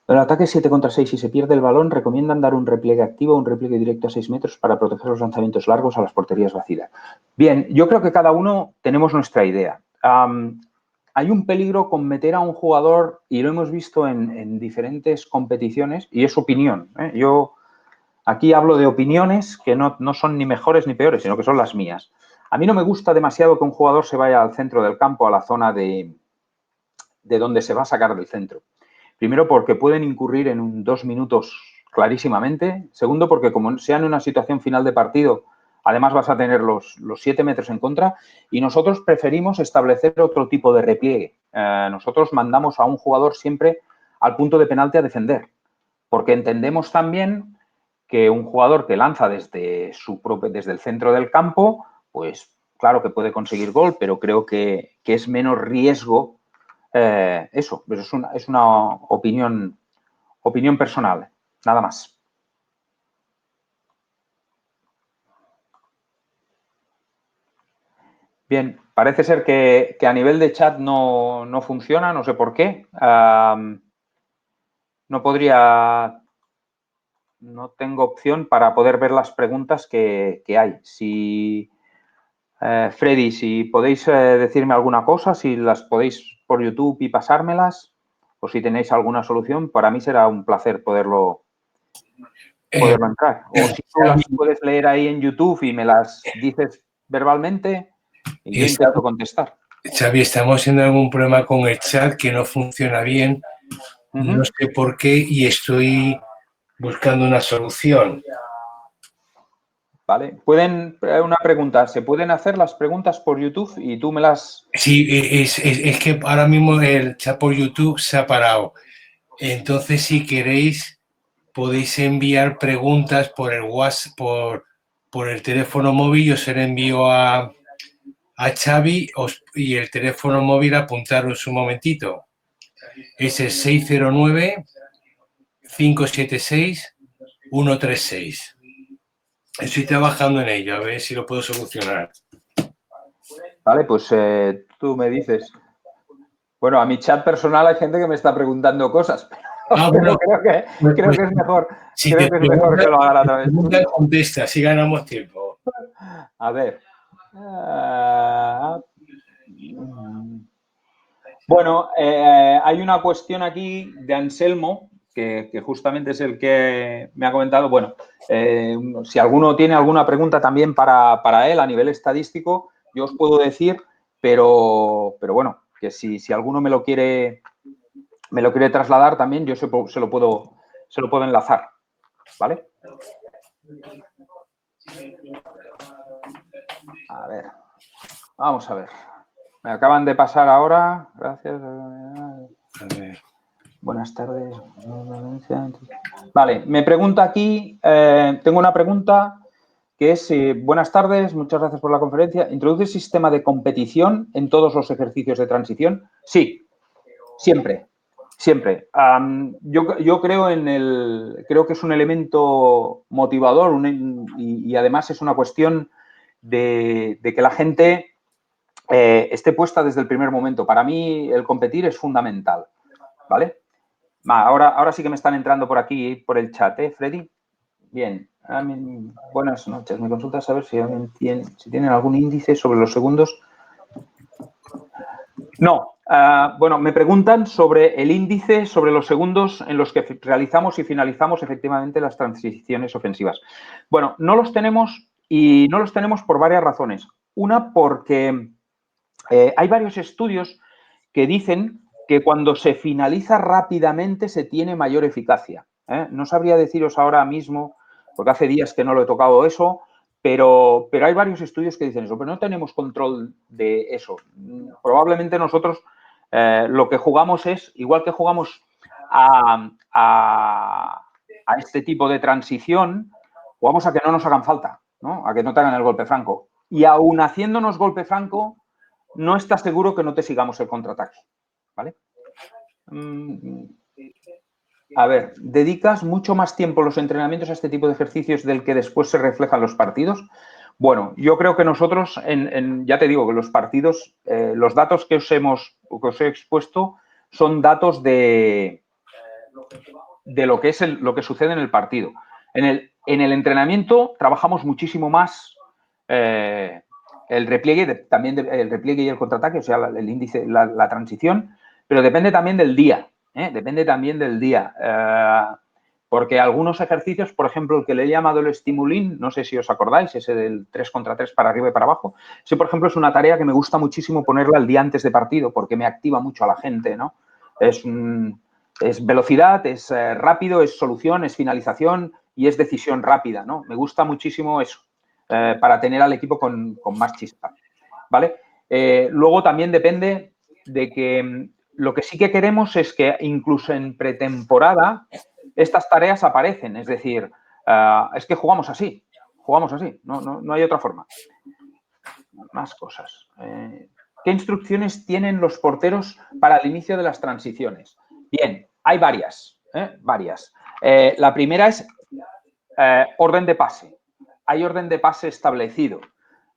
En el ataque 7 contra 6, si se pierde el balón, recomiendan dar un repliegue activo o un repliegue directo a 6 metros para proteger los lanzamientos largos a las porterías vacías. Bien, yo creo que cada uno tenemos nuestra idea. Hay un peligro con meter a un jugador, y lo hemos visto en diferentes competiciones, y es opinión. Yo aquí hablo de opiniones que no son ni mejores ni peores, sino que son las mías. A mí no me gusta demasiado que un jugador se vaya al centro del campo, a la zona de donde se va a sacar del centro. Primero, porque pueden incurrir en 2 minutos clarísimamente. Segundo, porque como sea en una situación final de partido, además vas a tener los 7 metros en contra. Y nosotros preferimos establecer otro tipo de repliegue. Nosotros mandamos a un jugador siempre al punto de penalti a defender. Porque entendemos también que un jugador que lanza desde el centro del campo, pues claro que puede conseguir gol, pero creo que es menos riesgo. Eso, pero es una opinión personal, nada más. Bien, parece ser que a nivel de chat no funciona, no sé por qué. No tengo opción para poder ver las preguntas que hay. Si Freddy, si podéis decirme alguna cosa, si las podéis por YouTube y pasármelas, o si tenéis alguna solución, para mí será un placer poderlo entrar. O si tú las puedes leer ahí en YouTube y me las dices verbalmente y yo intento contestar. Xavi, estamos teniendo algún problema con el chat que no funciona bien. No sé por qué y estoy buscando una solución. Vale. Una pregunta, ¿se pueden hacer las preguntas por YouTube y tú me las...? Sí, es que ahora mismo el chat por YouTube se ha parado. Entonces, si queréis, podéis enviar preguntas por el WhatsApp, por el teléfono móvil. Yo se lo envío a Xavi y el teléfono móvil, apuntaros un momentito. Es el 609-576-136. Estoy trabajando en ello, a ver si lo puedo solucionar. Vale, pues tú me dices. Bueno, a mi chat personal hay gente que me está preguntando cosas, pero creo que es mejor, que lo hagan a través tuyo. Contesta, así ganamos tiempo. A ver. Bueno, hay una cuestión aquí de Anselmo, que justamente es el que me ha comentado. Bueno, si alguno tiene alguna pregunta también para él a nivel estadístico, yo os puedo decir, pero bueno, que si alguno me lo quiere trasladar también, yo se lo puedo enlazar, ¿vale? A ver, vamos a ver. Me acaban de pasar ahora. Gracias. Buenas tardes. Vale, me pregunta aquí, tengo una pregunta que es, buenas tardes, muchas gracias por la conferencia. ¿Introduce sistema de competición en todos los ejercicios de transición? Sí, siempre. Siempre. Yo creo creo que es un elemento motivador y además es una cuestión de que la gente esté puesta desde el primer momento. Para mí el competir es fundamental, ¿vale? Ahora sí que me están entrando por aquí, por el chat, Freddy. Bien. Buenas noches. Me consulta saber si tienen algún índice sobre los segundos. No. Bueno, me preguntan sobre el índice, sobre los segundos en los que realizamos y finalizamos efectivamente las transiciones ofensivas. Bueno, no los tenemos y no los tenemos por varias razones. Una, porque hay varios estudios que dicen que cuando se finaliza rápidamente se tiene mayor eficacia. No sabría deciros ahora mismo, porque hace días que no lo he tocado eso, pero hay varios estudios que dicen eso, pero no tenemos control de eso. Probablemente nosotros lo que jugamos es, igual que jugamos a a este tipo de transición, jugamos a que no nos hagan falta, ¿no? A que no te hagan el golpe franco. Y aún haciéndonos golpe franco, no estás seguro que no te sigamos el contraataque, ¿vale? A ver, ¿dedicas mucho más tiempo los entrenamientos a este tipo de ejercicios del que después se reflejan los partidos? Bueno, yo creo que nosotros, ya te digo que los partidos, los datos que os he expuesto son datos de lo que es lo que sucede en el partido. En el entrenamiento trabajamos muchísimo más el repliegue, también el repliegue y el contraataque, o sea, el índice, la transición, pero depende también del día, depende también del día. Porque algunos ejercicios, por ejemplo, el que le he llamado el estimulín, no sé si os acordáis, ese del 3 contra 3 para arriba y para abajo, ese, por ejemplo, es una tarea que me gusta muchísimo ponerla el día antes de partido porque me activa mucho a la gente, ¿no? Es velocidad, es rápido, es solución, es finalización y es decisión rápida, ¿no? Me gusta muchísimo eso para tener al equipo con más chispa, ¿vale? Luego también depende de que lo que sí que queremos es que incluso en pretemporada estas tareas aparecen, es decir, es que jugamos así, no hay otra forma. Más cosas. ¿Qué instrucciones tienen los porteros para el inicio de las transiciones? Bien, hay varias. La primera es orden de pase. Hay orden de pase establecido.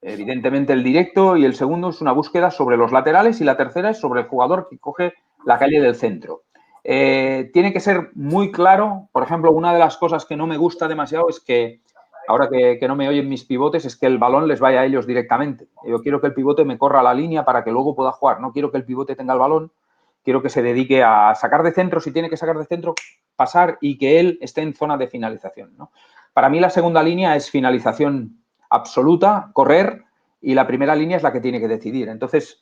Evidentemente el directo y el segundo es una búsqueda sobre los laterales y la tercera es sobre el jugador que coge la calle del centro. Tiene que ser muy claro. Por ejemplo, una de las cosas que no me gusta demasiado es que ahora que no me oyen mis pivotes, es que el balón les vaya a ellos directamente. Yo quiero que el pivote me corra la línea para que luego pueda jugar. No quiero que el pivote tenga el balón. Quiero que se dedique a sacar de centro, si tiene que sacar de centro, pasar y que él esté en zona de finalización, ¿no? Para mí la segunda línea es finalización absoluta, correr, y la primera línea es la que tiene que decidir. Entonces,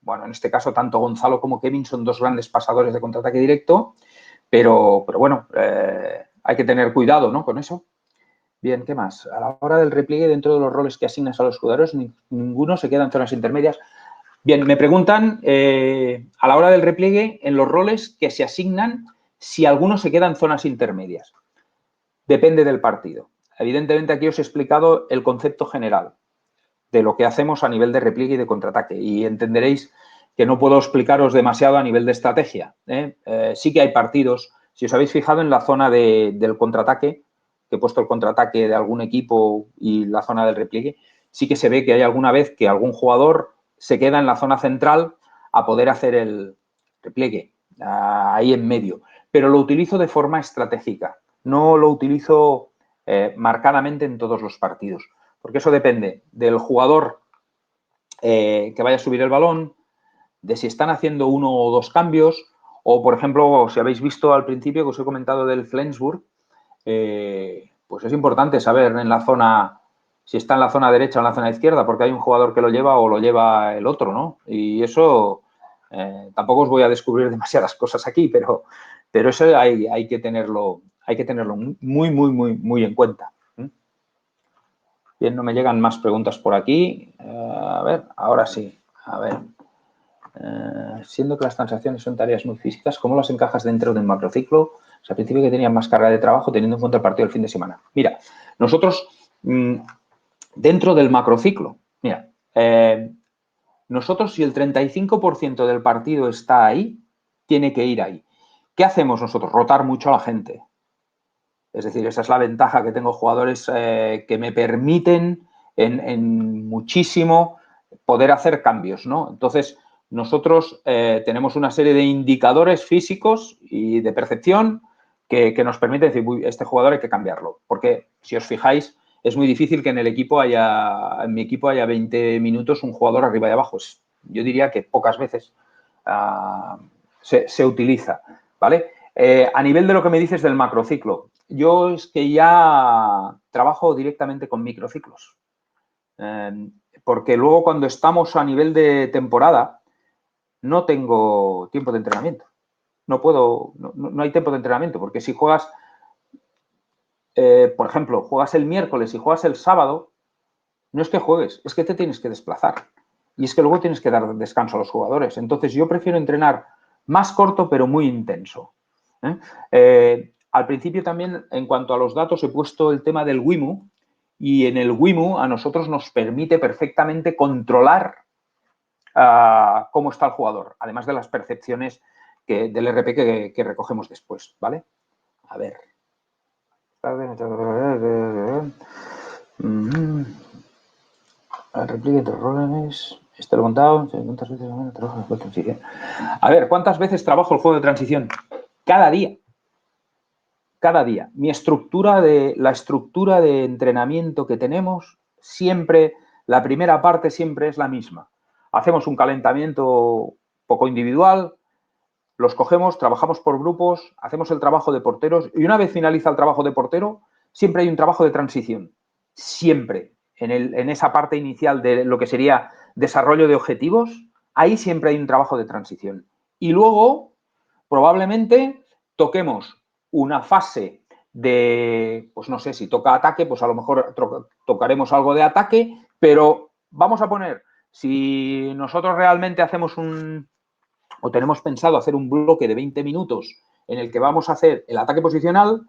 bueno, en este caso tanto Gonzalo como Kevin son dos grandes pasadores de contraataque directo, pero bueno, hay que tener cuidado, ¿no?, con eso. Bien, ¿qué más? A la hora del repliegue, dentro de los roles que asignas a los jugadores, ninguno se queda en zonas intermedias. Bien, me preguntan, a la hora del repliegue, en los roles que se asignan, si alguno se queda en zonas intermedias. Depende del partido. Evidentemente, aquí os he explicado el concepto general de lo que hacemos a nivel de repliegue y de contraataque, y entenderéis que no puedo explicaros demasiado a nivel de estrategia. Sí que hay partidos, si os habéis fijado en la zona del contraataque, que he puesto el contraataque de algún equipo y la zona del repliegue, sí que se ve que hay alguna vez que algún jugador se queda en la zona central a poder hacer el repliegue, ahí en medio. Pero lo utilizo de forma estratégica, no lo utilizo marcadamente en todos los partidos, porque eso depende del jugador que vaya a subir el balón, de si están haciendo uno o dos cambios, o, por ejemplo, si habéis visto al principio que os he comentado del Flensburg, pues es importante saber en la zona, si está en la zona derecha o en la zona izquierda, porque hay un jugador que lo lleva o lo lleva el otro, ¿no? Y eso, tampoco os voy a descubrir demasiadas cosas aquí, pero eso hay que tenerlo muy en cuenta. Bien, no me llegan más preguntas por aquí. A ver, ahora sí. A ver. Siendo que las transacciones son tareas muy físicas, ¿cómo las encajas dentro del macrociclo? O sea, al principio que tenían más carga de trabajo teniendo en cuenta el partido del fin de semana. Mira, nosotros, dentro del macrociclo, mira, nosotros si el 35% del partido está ahí, tiene que ir ahí. ¿Qué hacemos nosotros? Rotar mucho a la gente. Es decir, esa es la ventaja que tengo, jugadores que me permiten en muchísimo poder hacer cambios, ¿no? Entonces, nosotros tenemos una serie de indicadores físicos y de percepción que nos permiten decir, uy, este jugador hay que cambiarlo. Porque, si os fijáis, es muy difícil que en mi equipo haya 20 minutos un jugador arriba y abajo. Yo diría que pocas veces se utiliza, ¿vale? A nivel de lo que me dices del macrociclo, yo es que ya trabajo directamente con microciclos. Porque luego cuando estamos a nivel de temporada, no tengo tiempo de entrenamiento. No hay tiempo de entrenamiento, porque si juegas, por ejemplo, juegas el miércoles y juegas el sábado, no es que juegues, es que te tienes que desplazar. Y es que luego tienes que dar descanso a los jugadores. Entonces, yo prefiero entrenar más corto, pero muy intenso. al principio también, en cuanto a los datos, he puesto el tema del WIMU, y en el WIMU a nosotros nos permite perfectamente controlar cómo está el jugador, además de las percepciones del RP que recogemos después, ¿vale? A ver. Replique entre roles. Este lo he contado. ¿Cuántas veces trabajo en el juego de transición? A ver, ¿cuántas veces trabajo el juego de transición? Cada día. Cada día. La estructura de entrenamiento que tenemos, siempre, la primera parte siempre es la misma. Hacemos un calentamiento poco individual, los cogemos, trabajamos por grupos, hacemos el trabajo de porteros y una vez finaliza el trabajo de portero, siempre hay un trabajo de transición. Siempre. En esa parte inicial de lo que sería desarrollo de objetivos, ahí siempre hay un trabajo de transición. Y luego, probablemente, toquemos una fase de, pues no sé, si toca ataque, pues a lo mejor tocaremos algo de ataque, pero vamos a poner, si nosotros realmente hacemos o tenemos pensado hacer un bloque de 20 minutos en el que vamos a hacer el ataque posicional,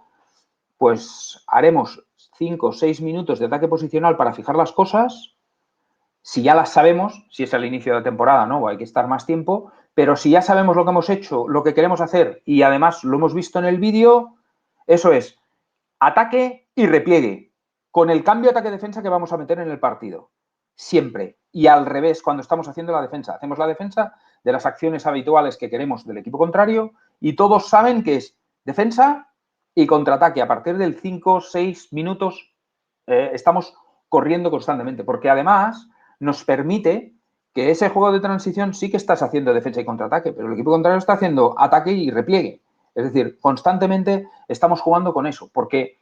pues haremos 5 o 6 minutos de ataque posicional para fijar las cosas, si ya las sabemos, si es al inicio de la temporada, ¿no? Hay que estar más tiempo, pero si ya sabemos lo que hemos hecho, lo que queremos hacer y además lo hemos visto en el vídeo, eso es ataque y repliegue, con el cambio ataque-defensa que vamos a meter en el partido. Siempre. Y al revés, cuando estamos haciendo la defensa. Hacemos la defensa de las acciones habituales que queremos del equipo contrario y todos saben que es defensa y contraataque. A partir del 5 o 6 minutos estamos corriendo constantemente, porque además nos permite que ese juego de transición sí que estás haciendo defensa y contraataque, pero el equipo contrario está haciendo ataque y repliegue. Es decir, constantemente estamos jugando con eso, porque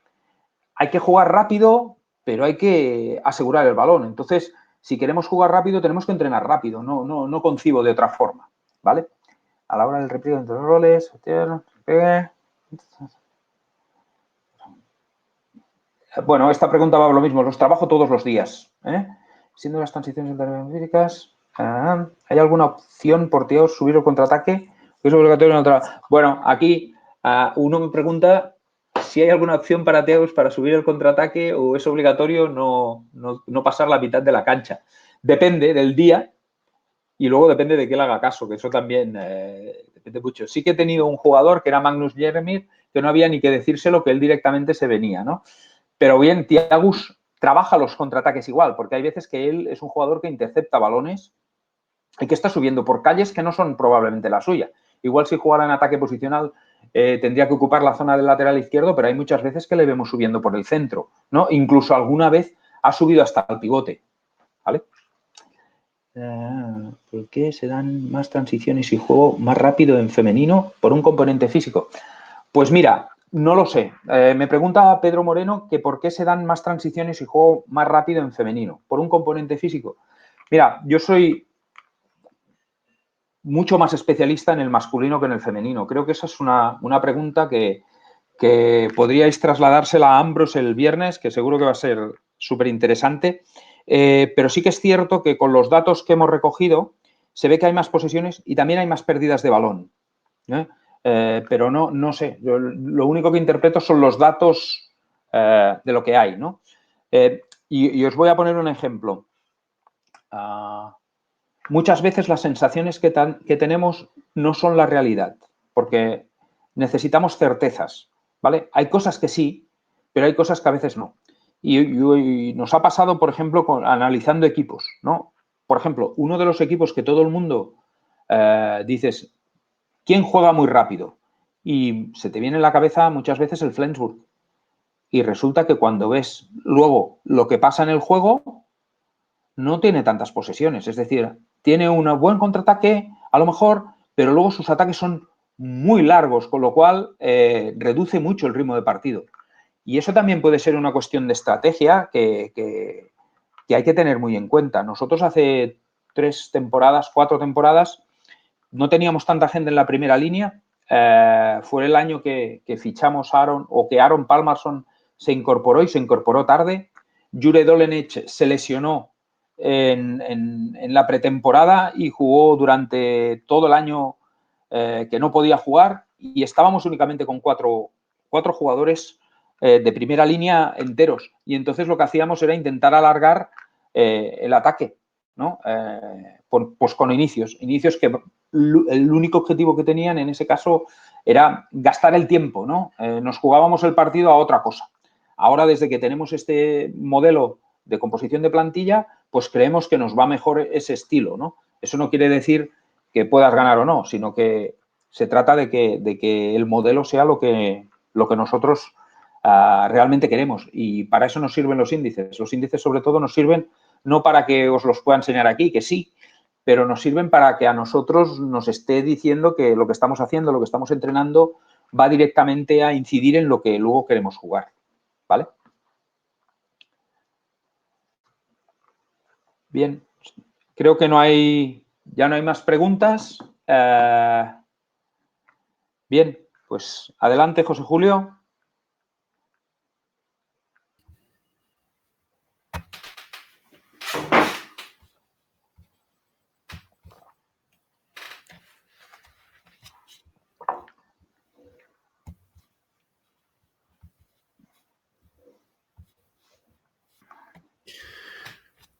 hay que jugar rápido, pero hay que asegurar el balón. Entonces, si queremos jugar rápido, tenemos que entrenar rápido, no concibo de otra forma, ¿vale? A la hora del repliegue entre los roles, bueno, esta pregunta va a lo mismo, los trabajo todos los días, ¿eh? Siendo las transiciones empíricas, ¿hay alguna opción por tío subir el contraataque? ¿Es obligatorio en otra? Bueno, aquí uno me pregunta si hay alguna opción para Teos para subir el contraataque o es obligatorio no pasar la mitad de la cancha. Depende del día y luego depende de qué le haga caso, que eso también depende mucho. Sí que he tenido un jugador que era Magnus Jeremir, que no había ni que decírselo, que él directamente se venía, ¿no? Pero bien, Thiagus trabaja los contraataques igual, porque hay veces que él es un jugador que intercepta balones y que está subiendo por calles que no son probablemente la suya. Igual si jugara en ataque posicional tendría que ocupar la zona del lateral izquierdo, pero hay muchas veces que le vemos subiendo por el centro, ¿no? Incluso alguna vez ha subido hasta el pivote, ¿vale? ¿Por qué se dan más transiciones y juego más rápido en femenino por un componente físico? Pues mira, no lo sé. Me pregunta Pedro Moreno que por qué se dan más transiciones y juego más rápido en femenino. ¿Por un componente físico? Mira, yo soy mucho más especialista en el masculino que en el femenino. Creo que esa es una pregunta que podríais trasladársela a Ambros el viernes, que seguro que va a ser súper interesante. Pero sí que es cierto que con los datos que hemos recogido se ve que hay más posesiones y también hay más pérdidas de balón, ¿eh? Pero no sé. Yo lo único que interpreto son los datos de lo que hay, ¿no? Y os voy a poner un ejemplo. Muchas veces las sensaciones que tenemos no son la realidad, porque necesitamos certezas, ¿vale? Hay cosas que sí, pero hay cosas que a veces no. Y nos ha pasado, por ejemplo, analizando equipos, ¿no? Por ejemplo, uno de los equipos que todo el mundo dices, ¿quién juega muy rápido? Y se te viene en la cabeza muchas veces el Flensburg. Y resulta que cuando ves luego lo que pasa en el juego, no tiene tantas posesiones. Es decir, tiene un buen contraataque, a lo mejor, pero luego sus ataques son muy largos, con lo cual reduce mucho el ritmo de partido. Y eso también puede ser una cuestión de estrategia que hay que tener muy en cuenta. Nosotros hace 4 temporadas, no teníamos tanta gente en la primera línea. Fue el año que fichamos a Aaron, o que Aaron Palmarsson se incorporó y se incorporó tarde. Jure Dolenech se lesionó en la pretemporada y jugó durante todo el año que no podía jugar y estábamos únicamente con cuatro jugadores de primera línea enteros. Y entonces lo que hacíamos era intentar alargar el ataque, ¿no? Pues con inicios que el único objetivo que tenían en ese caso era gastar el tiempo, ¿no? Nos jugábamos el partido a otra cosa. Ahora, desde que tenemos este modelo de composición de plantilla, pues creemos que nos va mejor ese estilo, ¿no? Eso no quiere decir que puedas ganar o no, sino que se trata de que el modelo sea lo que nosotros realmente queremos. Y para eso nos sirven los índices. Los índices, sobre todo, nos sirven no para que os los pueda enseñar aquí, que sí, pero nos sirven para que a nosotros nos esté diciendo que lo que estamos haciendo, lo que estamos entrenando, va directamente a incidir en lo que luego queremos jugar. ¿Vale? Bien, creo que ya no hay más preguntas. Bien, pues adelante, José Julio.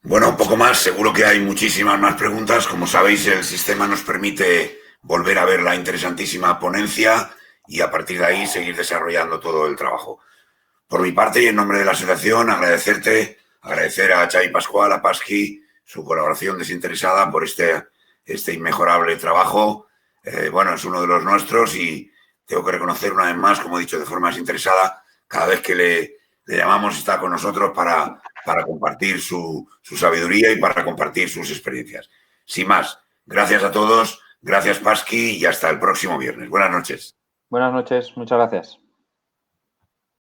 Bueno, un poco más. Seguro que hay muchísimas más preguntas. Como sabéis, el sistema nos permite volver a ver la interesantísima ponencia y a partir de ahí seguir desarrollando todo el trabajo. Por mi parte y en nombre de la asociación, agradecer a Xavi Pascual, a Pasqui, su colaboración desinteresada por este inmejorable trabajo. Bueno, es uno de los nuestros y tengo que reconocer una vez más, como he dicho, de forma desinteresada, cada vez que le llamamos está con nosotros para compartir su sabiduría y para compartir sus experiencias. Sin más, gracias a todos, gracias Pasqui y hasta el próximo viernes. Buenas noches. Buenas noches, muchas gracias.